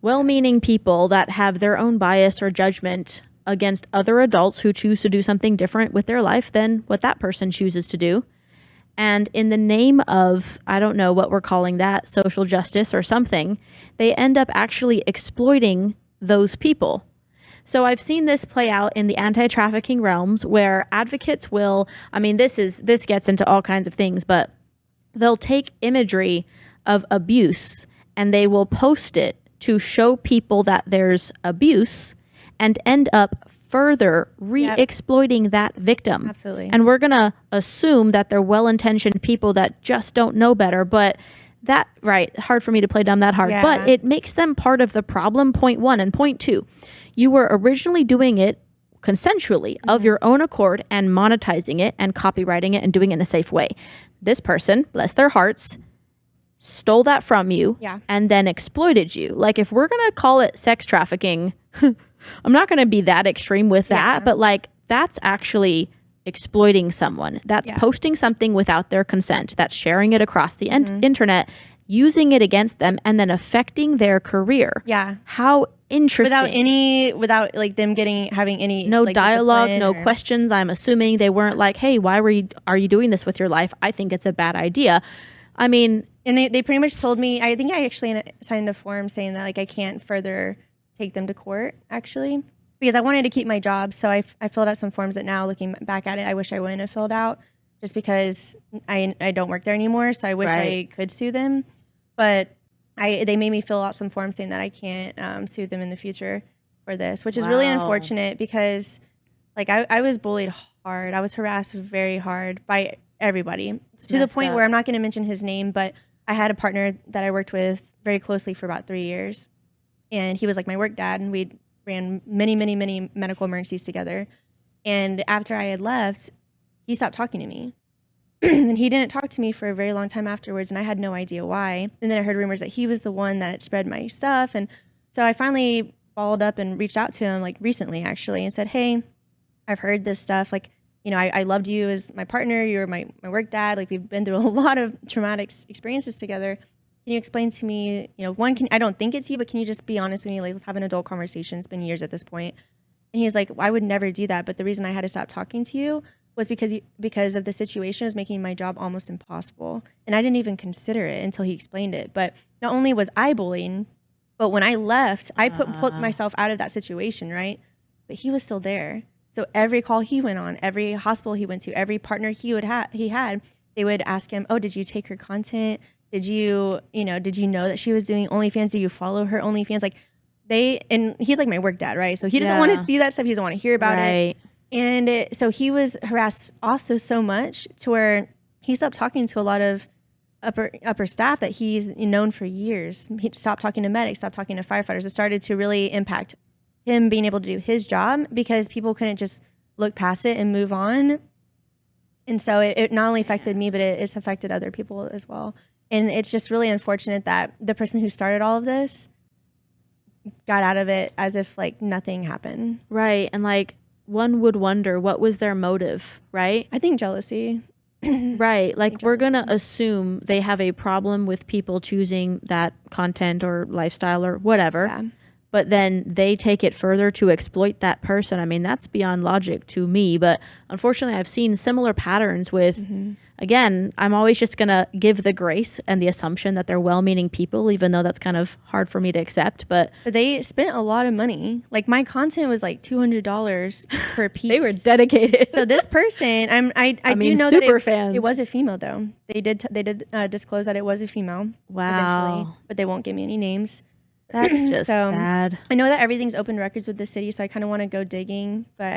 Well-meaning people that have their own bias or judgment against other adults who choose to do something different with their life than what that person chooses to do. And in the name of, I don't know what we're calling that, social justice or something, they end up actually exploiting those people. So I've seen this play out in the anti-trafficking realms where advocates will, this gets into all kinds of things, but they'll take imagery of abuse and they will post it to show people that there's abuse and end up further re-exploiting that victim. Absolutely. And we're going to assume that they're well-intentioned people that just don't know better. But hard for me to play dumb that hard. But it makes them part of the problem, point one. And point two, you were originally doing it consensually of your own accord and monetizing it and copywriting it and doing it in a safe way. This person, bless their hearts, stole that from you and then exploited you. Like, if we're going to call it sex trafficking, I'm not going to be that extreme with that, but like, that's actually exploiting someone. That's posting something without their consent. That's sharing it across the internet, using it against them, and then affecting their career. Yeah. How interesting. Without like them having any no like, dialogue, no questions. I'm assuming they weren't like, hey, are you doing this with your life? I think it's a bad idea. I mean, and they pretty much told me, I think I actually signed a form saying that like I can't further take them to court, actually, because I wanted to keep my job. So I filled out some forms that now, looking back at it, I wish I wouldn't have filled out, just because I don't work there anymore. So I wish I could sue them, but they made me fill out some forms saying that I can't sue them in the future for this, which is really unfortunate, because like I was bullied hard. I was harassed very hard by everybody, to the point where I'm not going to mention his name, but I had a partner that I worked with very closely for about 3 years. And he was like my work dad, and we ran many, many, many medical emergencies together. And after I had left, he stopped talking to me. And he didn't talk to me for a very long time afterwards, and I had no idea why. And then I heard rumors that he was the one that spread my stuff. And so I finally followed up and reached out to him, like recently actually, and said, hey, I've heard this stuff. Like, you know, I loved you as my partner. You were my work dad. Like, we've been through a lot of traumatic experiences together. Can you explain to me, you know, I don't think it's you, but can you just be honest with me? Like, let's have an adult conversation. It's been years at this point. And he's like, well, I would never do that. But the reason I had to stop talking to you was because of the situation was making my job almost impossible. And I didn't even consider it until he explained it. But not only was I bullying, but when I left, I put myself out of that situation, right? But he was still there. So every call he went on, every hospital he went to, every partner he had, they would ask him, oh, did you take her content? Did you know that she was doing OnlyFans? Do you follow her OnlyFans? Like, and he's like my work dad, right? So he doesn't want to see that stuff. He doesn't want to hear about it. And so he was harassed also so much to where he stopped talking to a lot of upper staff that he's known for years. He stopped talking to medics, stopped talking to firefighters. It started to really impact him being able to do his job, because people couldn't just look past it and move on. And so it not only affected me, but it's affected other people as well. And it's just really unfortunate that the person who started all of this got out of it as if like nothing happened. Right. And like, one would wonder, what was their motive, right? I think jealousy. Right. Like, we're going to assume they have a problem with people choosing that content or lifestyle or whatever. Yeah. But then they take it further to exploit that person. I mean, that's beyond logic to me. But unfortunately, I've seen similar patterns with, again, I'm always just going to give the grace and the assumption that they're well-meaning people, even though that's kind of hard for me to accept. But they spent a lot of money. Like, my content was like $200 per piece. They were dedicated. So this person, I do know that it was a female, though. They did disclose that it was a female. Wow. Eventually, but they won't give me any names. That's just sad. I know that everything's open records with the city, so I kind of want to go digging, but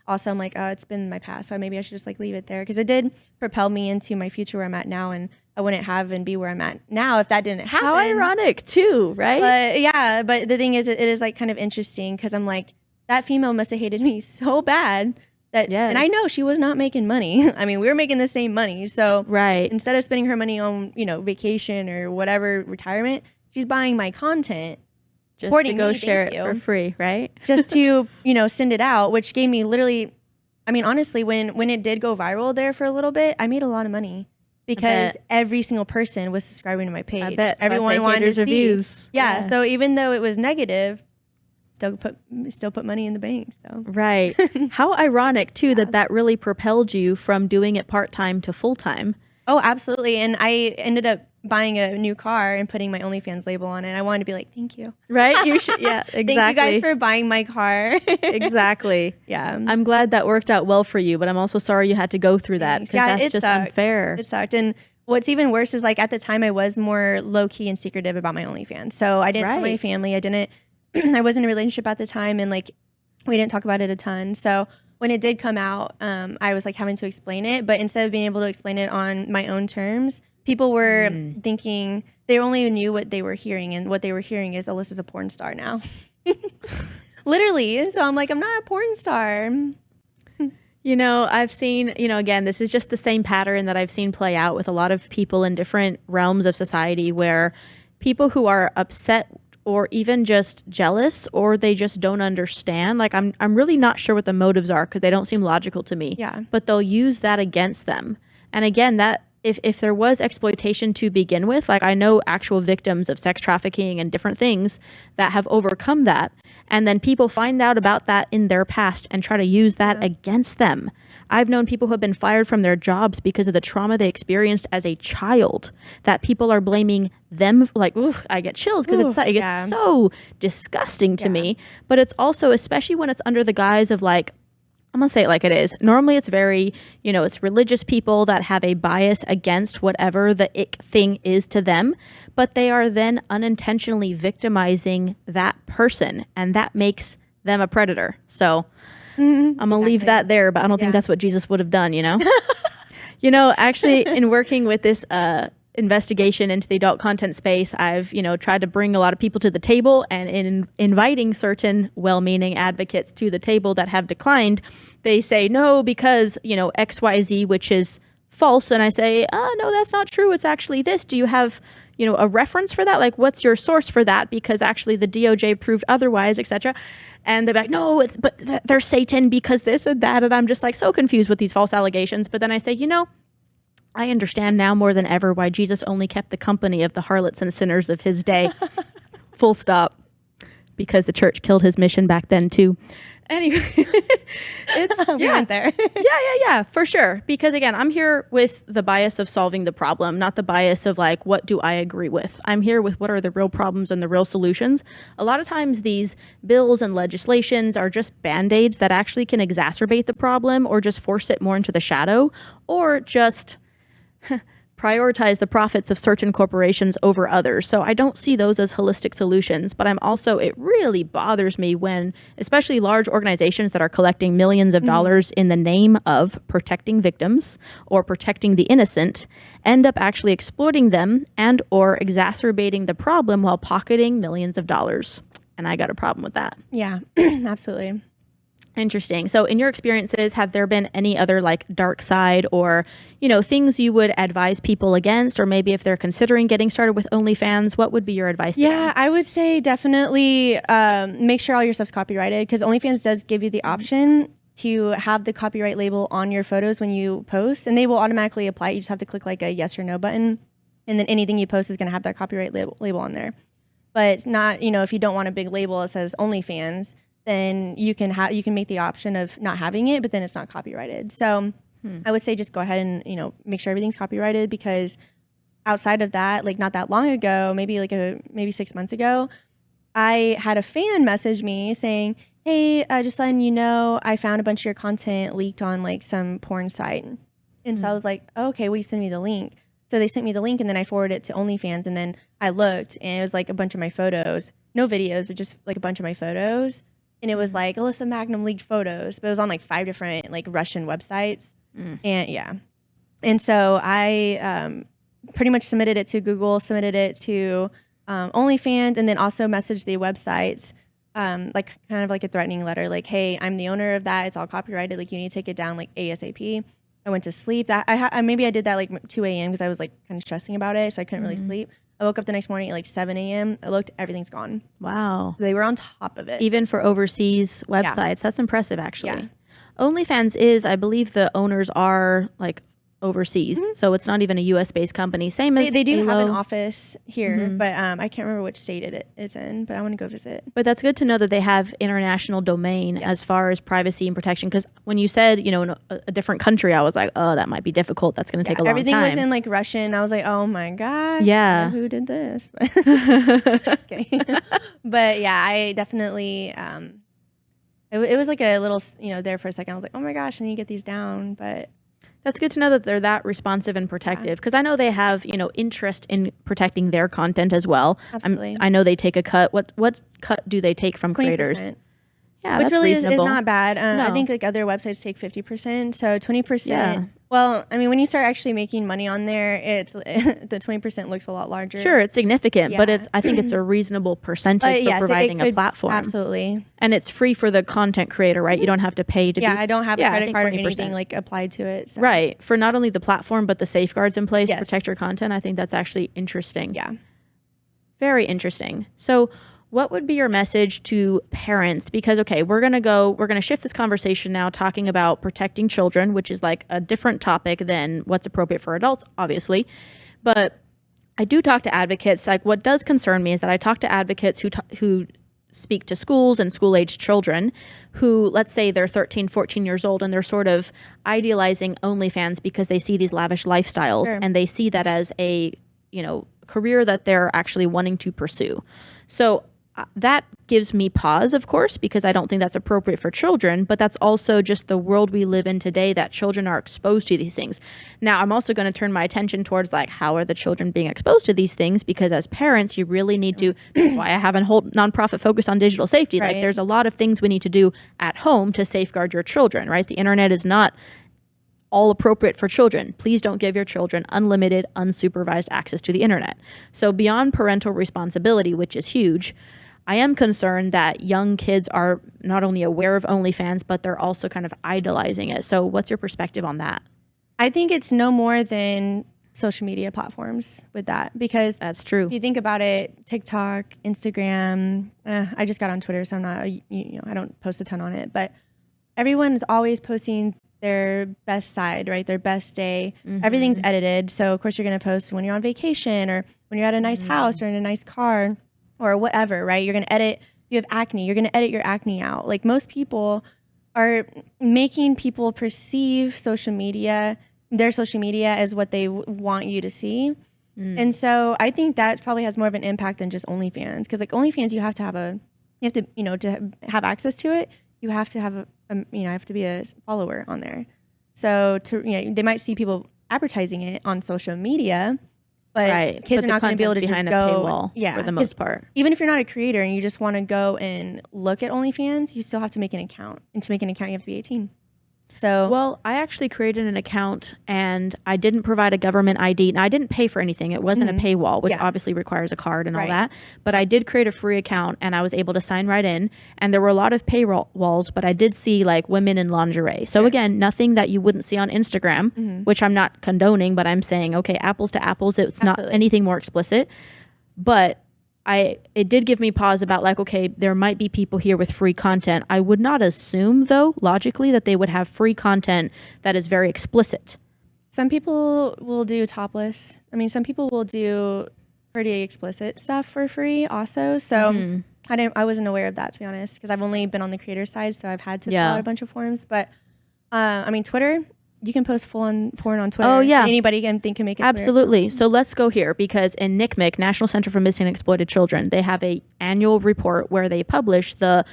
I'm like, oh, it's been my past, so maybe I should just like leave it there, because it did propel me into my future where I'm at now, and I wouldn't have and be where I'm at now if that didn't happen. How ironic too, right? But the thing is, it is like kind of interesting, because I'm like, that female must have hated me so bad that, and I know she was not making money. I mean, we were making the same money, so instead of spending her money on, you know, vacation or whatever, retirement, she's buying my content just to go share it for free, right? Just to, you know, send it out, which gave me literally, I mean, honestly, when it did go viral there for a little bit, I made a lot of money, because every single person was subscribing to my page. I bet everyone wanted to see reviews. Yeah, so even though it was negative, still put money in the bank. So right. How ironic too that really propelled you from doing it part-time to full-time. Oh, absolutely. And I ended up buying a new car and putting my OnlyFans label on it. I wanted to be like, thank you. Right? You should. Yeah, exactly. Thank you guys for buying my car. Exactly. Yeah. I'm glad that worked out well for you, but I'm also sorry you had to go through that, because that's just unfair. It sucked. And what's even worse is like at the time I was more low key and secretive about my OnlyFans. So I didn't tell my Right. family. I wasn't in a relationship at the time, and like we didn't talk about it a ton. So when it did come out, I was like having to explain it, but instead of being able to explain it on my own terms, people were thinking they only knew what they were hearing, and what they were hearing is Alyssa's a porn star now. Literally. So I'm like, I'm not a porn star. You know, I've seen, you know, again, this is just the same pattern that I've seen play out with a lot of people in different realms of society, where people who are upset or even just jealous, or they just don't understand. Like I'm really not sure what the motives are, because they don't seem logical to me. Yeah. But they'll use that against them. And again, that if there was exploitation to begin with, like I know actual victims of sex trafficking and different things that have overcome that. And then people find out about that in their past and try to use that against them. I've known people who have been fired from their jobs because of the trauma they experienced as a child, that people are blaming them. Like, ooh, I get chills because it gets so disgusting to me. But it's also, especially when it's under the guise of like, I'm going to say it like it is. Normally it's very, you know, it's religious people that have a bias against whatever the ick thing is to them, but they are then unintentionally victimizing that person, and that makes them a predator. So I'm going to leave that there, but I don't think that's what Jesus would have done, you know? You know, actually in working with this investigation into the adult content space, I've, you know, tried to bring a lot of people to the table, and in inviting certain well-meaning advocates to the table that have declined, they say no because, you know, XYZ, which is false. And I say, no, that's not true. It's actually this. Do you have, you know, a reference for that? Like, what's your source for that? Because actually the DOJ proved otherwise, etc. And they're like, no, but they're Satan because this and that. And I'm just like so confused with these false allegations. But then I say, you know, I understand now more than ever why Jesus only kept the company of the harlots and sinners of his day. Full stop. Because the church killed his mission back then too. Anyway, it's We went there. yeah, for sure. Because again, I'm here with the bias of solving the problem, not the bias of like, what do I agree with? I'm here with what are the real problems and the real solutions. A lot of times these bills and legislations are just band-aids that actually can exacerbate the problem, or just force it more into the shadow, or just prioritize the profits of certain corporations over others. So I don't see those as holistic solutions, but I'm also, it really bothers me when, especially large organizations that are collecting millions of dollars in the name of protecting victims or protecting the innocent, end up actually exploiting them and or exacerbating the problem while pocketing millions of dollars. And I got a problem with that. Yeah, absolutely. Interesting. So in your experiences, have there been any other like dark side, or, you know, things you would advise people against, or maybe if they're considering getting started with OnlyFans, what would be your advice to them? I would say definitely make sure all your stuff's copyrighted, because OnlyFans does give you the option to have the copyright label on your photos when you post, and they will automatically apply. You just have to click like a yes or no button, and then anything you post is going to have that copyright label on there. But not, you know, if you don't want a big label that says OnlyFans, then you can make the option of not having it, but then it's not copyrighted. So I would say just go ahead and, you know, make sure everything's copyrighted, because outside of that, like not that long ago, maybe 6 months ago, I had a fan message me saying, hey, just letting you know, I found a bunch of your content leaked on like some porn site. And so I was like, oh, okay, will you send me the link? So they sent me the link, and then I forwarded it to OnlyFans, and then I looked, and it was like a bunch of my photos, no videos, but just like a bunch of my photos. And it was like Alyssa Magnum leaked photos, but it was on like 5 different like Russian websites. And and so I pretty much submitted it to Google, submitted it to OnlyFans, and then also messaged the websites, like kind of like a threatening letter, like, hey, I'm the owner of that. It's all copyrighted. Like, you need to take it down like ASAP. I went to sleep. Maybe I did that like 2 a.m. because I was like kind of stressing about it, so I couldn't really sleep. I woke up the next morning at like 7 a.m. I looked, everything's gone. Wow. So they were on top of it. Even for overseas websites. That's impressive, actually. Yeah. OnlyFans is, I believe the owners are like overseas. So it's not even a US based company. Same as they do have an office here, but I can't remember which state it's in, but I want to go visit. But that's good to know that they have international domain as far as privacy and protection. Because when you said, you know, in a different country, I was like, oh, that might be difficult. That's going to take a long time. Everything was in like Russian. I was like, oh my gosh. Yeah. Who did this? Just kidding. But yeah, I definitely, it was like a little, you know, there for a second. I was like, oh my gosh, I need to get these down. But That's good to know that they're that responsive and protective, because I know they have, interest in protecting their content as well. Absolutely. I know they take a cut. What cut do they take from 20%. creators? Yeah, which that's really is reasonable. not bad. No. I think like other websites take 50%, so 20%. Yeah. Well, I mean, when you start actually making money on there, it's the 20% looks a lot larger. Sure, it's significant, but Yeah. I think it's a reasonable percentage But for yes, it providing a could- platform. Absolutely. And it's free for the content creator, right? You don't have to pay to be. I don't have a I credit think card or 20%. anything like applied to it. So. Right. For not only the platform, but the safeguards in place to Yes. protect your content. I think that's actually interesting. Yeah. Very interesting. So what would be your message to parents? Because, okay, we're going to shift this conversation now talking about protecting children, which is like a different topic than what's appropriate for adults, obviously. But I do talk to advocates. Like, what does concern me is that I talk to advocates who speak to schools and school-aged children who, let's say they're 13, 14 years old, and they're sort of idealizing OnlyFans because they see these lavish lifestyles. Sure. And they see that as a, career that they're actually wanting to pursue. So that gives me pause, of course, because I don't think that's appropriate for children, but that's also just the world we live in today, that children are exposed to these things. Now, I'm also going to turn my attention towards like, how are the children being exposed to these things? Because as parents, you really need to, that's why I have a whole nonprofit focused on digital safety. Right. Like, there's a lot of things we need to do at home to safeguard your children, right? The internet is not all appropriate for children. Please don't give your children unlimited, unsupervised access to the internet. So beyond parental responsibility, which is huge, I am concerned that young kids are not only aware of OnlyFans, but they're also kind of idolizing it. So what's your perspective on that? I think it's no more than social media platforms with that, because That's true. if you think about it, TikTok, Instagram, I just got on Twitter, so I'm not, I don't post a ton on it, but everyone's always posting their best side, right? Their best day. Mm-hmm. Everything's edited. So of course you're going to post when you're on vacation or when you're at a nice house or in a nice car or whatever, right? You're going to edit, if you have acne, you're going to edit your acne out. Like, most people are making people perceive their social media as what they want you to see. And so I think that probably has more of an impact than just OnlyFans, because like OnlyFans, you have to to have access to it, you have to have have to be a follower on there. So they might see people advertising it on social media, but right. kids are not going to be able to behind just a go paywall for the most part. Even if you're not a creator and you just want to go and look at OnlyFans, you still have to make an account. And to make an account, you have to be 18. So, well, I actually created an account and I didn't provide a government ID. Now, I didn't pay for anything. It wasn't a paywall, which obviously requires a card and all that. But I did create a free account and I was able to sign right in. And there were a lot of paywalls, but I did see like women in lingerie. So again, nothing that you wouldn't see on Instagram, which I'm not condoning, but I'm saying, okay, apples to apples. It's not anything more explicit. But it did give me pause about like, okay, there might be people here with free content. I would not assume, though, logically, that they would have free content that is very explicit. Some people will do topless. I mean, some people will do pretty explicit stuff for free also. So I wasn't aware of that, to be honest, because I've only been on the creator side, so I've had to fill out a bunch of forms. But I mean, Twitter, you can post full-on porn on Twitter. Oh, yeah. Anybody can make it. Absolutely. So let's go here, because in NCMEC, National Center for Missing and Exploited Children, they have a annual report where they publish the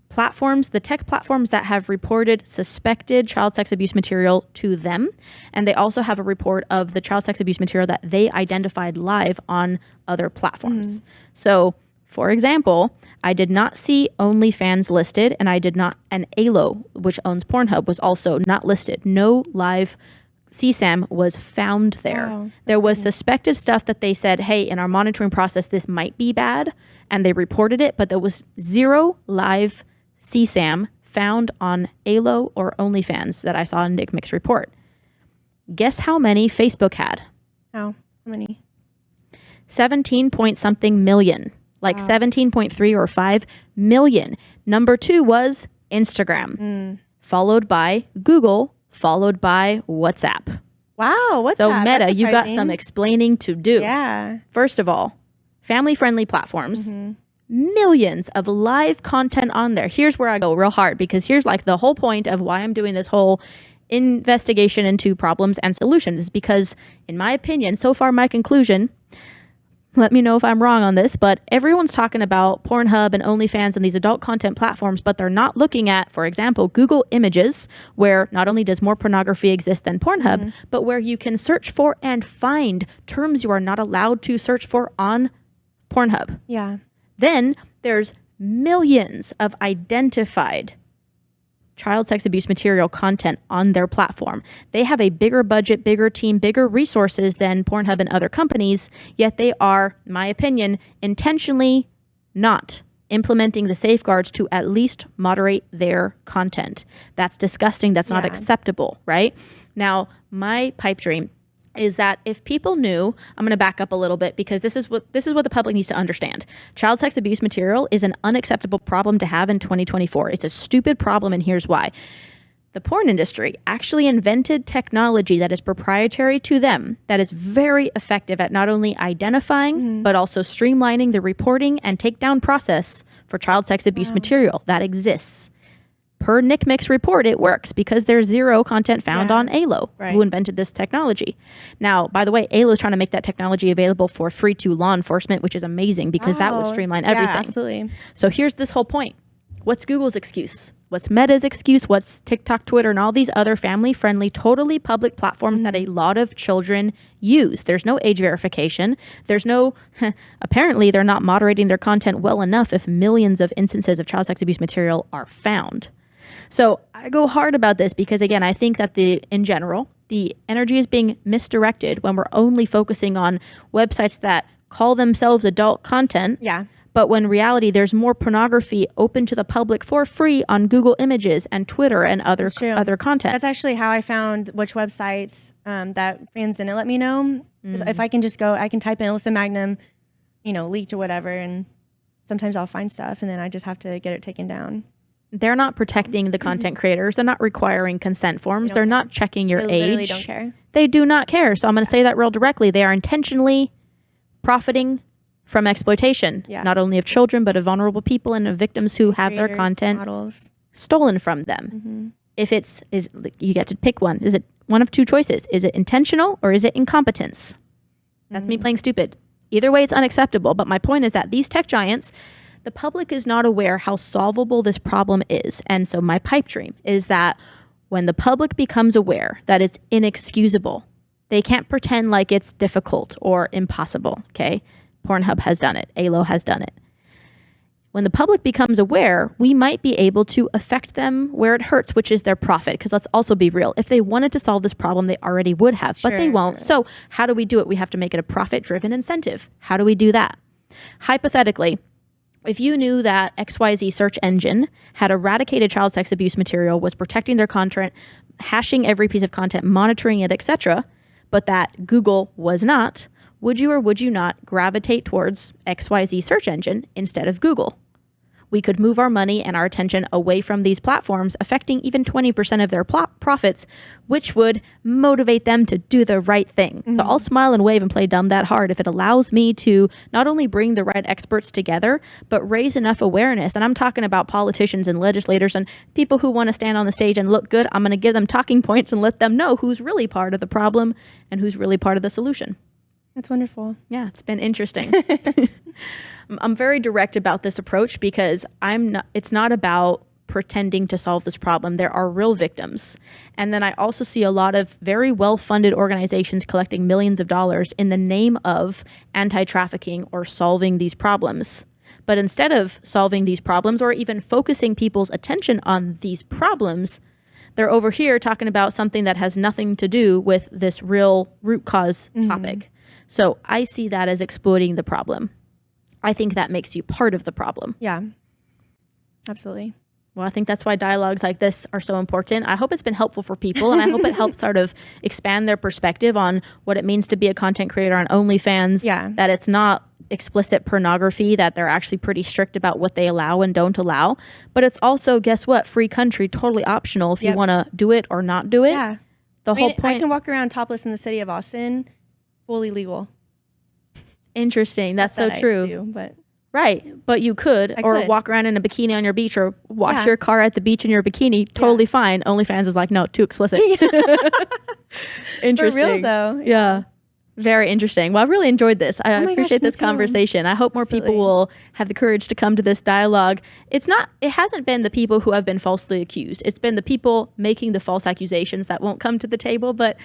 tech platforms that have reported suspected child sex abuse material to them. And they also have a report of the child sex abuse material that they identified live on other platforms. So, for example, I did not see OnlyFans listed, and and ALO, which owns Pornhub, was also not listed. No live CSAM was found there. Wow, there was suspected stuff that they said, hey, in our monitoring process, this might be bad, and they reported it, but there was zero live CSAM found on ALO or OnlyFans that I saw in NCMEC's report. Guess how many Facebook had? How many? 17 point something million. Like 17.3 or 5 million. Number 2 was Instagram, followed by Google, followed by WhatsApp. Wow, what's so that? Meta, you got some explaining to do. Yeah. First of all, family-friendly platforms, millions of live content on there. Here's where I go real hard, because here's like the whole point of why I'm doing this whole investigation into problems and solutions, is because, in my opinion, so far my conclusion, let me know if I'm wrong on this, but everyone's talking about Pornhub and OnlyFans and these adult content platforms, but they're not looking at, for example, Google Images, where not only does more pornography exist than Pornhub, but where you can search for and find terms you are not allowed to search for on Pornhub. Yeah. Then there's millions of identified child sex abuse material content on their platform. They have a bigger budget, bigger team, bigger resources than Pornhub and other companies, yet they are, in my opinion, intentionally not implementing the safeguards to at least moderate their content. That's disgusting. That's not acceptable, right? Now, my pipe dream is that if people knew, I'm going to back up a little bit because this is what the public needs to understand. Child sex abuse material is an unacceptable problem to have in 2024. It's a stupid problem, and here's why. The porn industry actually invented technology that is proprietary to them that is very effective at not only identifying, but also streamlining the reporting and takedown process for child sex abuse material that exists. Per NCMEC's report, it works because there's zero content found on ALO, who invented this technology. Now, by the way, ALO is trying to make that technology available for free to law enforcement, which is amazing because that would streamline everything. Yeah, absolutely. So here's this whole point. What's Google's excuse? What's Meta's excuse? What's TikTok, Twitter, and all these other family-friendly, totally public platforms that a lot of children use? There's no age verification. There's no, apparently they're not moderating their content well enough if millions of instances of child sex abuse material are found. So I go hard about this because, again, I think that in general, the energy is being misdirected when we're only focusing on websites that call themselves adult content. Yeah. But when in reality, there's more pornography open to the public for free on Google Images and Twitter and other content. That's actually how I found which websites that fans didn't let me know. Because if I can just go, I can type in Alyssa Magnum, leaked or whatever, and sometimes I'll find stuff, and then I just have to get it taken down. They're not protecting the content creators. They're not requiring consent forms. They're not checking your age. They literally don't care. They do not care. So I'm going to say that real directly. They are intentionally profiting from exploitation, not only of children, but of vulnerable people and of victims who have their content stolen from them. If you get to pick one. Is it one of two choices? Is it intentional or is it incompetence? That's me playing stupid. Either way, it's unacceptable. But my point is that these tech giants, the public is not aware how solvable this problem is. And so my pipe dream is that when the public becomes aware that it's inexcusable, they can't pretend like it's difficult or impossible, okay? Pornhub has done it. ALO has done it. When the public becomes aware, we might be able to affect them where it hurts, which is their profit. Because let's also be real. If they wanted to solve this problem, they already would have, but they won't. So how do we do it? We have to make it a profit-driven incentive. How do we do that? Hypothetically, if you knew that XYZ search engine had eradicated child sex abuse material, was protecting their content, hashing every piece of content, monitoring it, etc., but that Google was not, would you or would you not gravitate towards XYZ search engine instead of Google? We could move our money and our attention away from these platforms, affecting even 20% of their profits, which would motivate them to do the right thing. So I'll smile and wave and play dumb that hard if it allows me to not only bring the right experts together, but raise enough awareness. And I'm talking about politicians and legislators and people who want to stand on the stage and look good. I'm going to give them talking points and let them know who's really part of the problem and who's really part of the solution. That's wonderful. Yeah, it's been interesting. I'm very direct about this approach because it's not about pretending to solve this problem. There are real victims. And then I also see a lot of very well-funded organizations collecting millions of dollars in the name of anti-trafficking or solving these problems. But instead of solving these problems or even focusing people's attention on these problems, they're over here talking about something that has nothing to do with this real root cause topic. So I see that as exploiting the problem. I think that makes you part of the problem. Yeah, absolutely. Well, I think that's why dialogues like this are so important. I hope it's been helpful for people, and I hope it helps sort of expand their perspective on what it means to be a content creator on OnlyFans, that it's not explicit pornography, that they're actually pretty strict about what they allow and don't allow. But it's also, guess what, free country, totally optional if you want to do it or not do it. Yeah. The whole point. I can walk around topless in the city of Austin, fully legal. Interesting. That's so true. I do, but right. But you could, walk around in a bikini on your beach or wash your car at the beach in your bikini. Totally fine. OnlyFans is like, no, too explicit. Interesting. For real though. Yeah. Very interesting. Well, I really enjoyed this. I appreciate this conversation. I hope more people will have the courage to come to this dialogue. It hasn't been the people who have been falsely accused. It's been the people making the false accusations that won't come to the table, but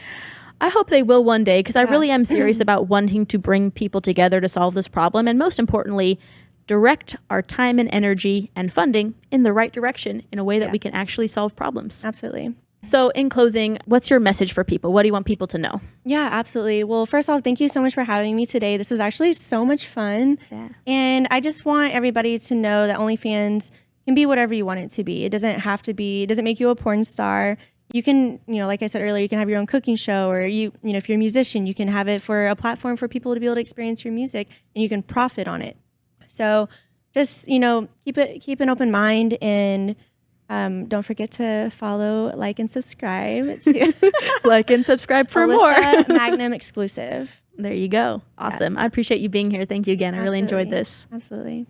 I hope they will one day, because I really am serious about wanting to bring people together to solve this problem, and most importantly, direct our time and energy and funding in the right direction in a way that we can actually solve problems. Absolutely. So in closing, what's your message for people? What do you want people to know? Yeah, absolutely. Well, first off, thank you so much for having me today. This was actually so much fun. Yeah. And I just want everybody to know that OnlyFans can be whatever you want it to be. It doesn't have to be, it doesn't make you a porn star. You can, like I said earlier, you can have your own cooking show, or if you're a musician, you can have it for a platform for people to be able to experience your music, and you can profit on it. So just, keep an open mind, and don't forget to follow, like, and subscribe. Like and subscribe for Alyssa Magnum exclusive. There you go. Awesome. Yes. I appreciate you being here. Thank you again. Absolutely. I really enjoyed this. Absolutely.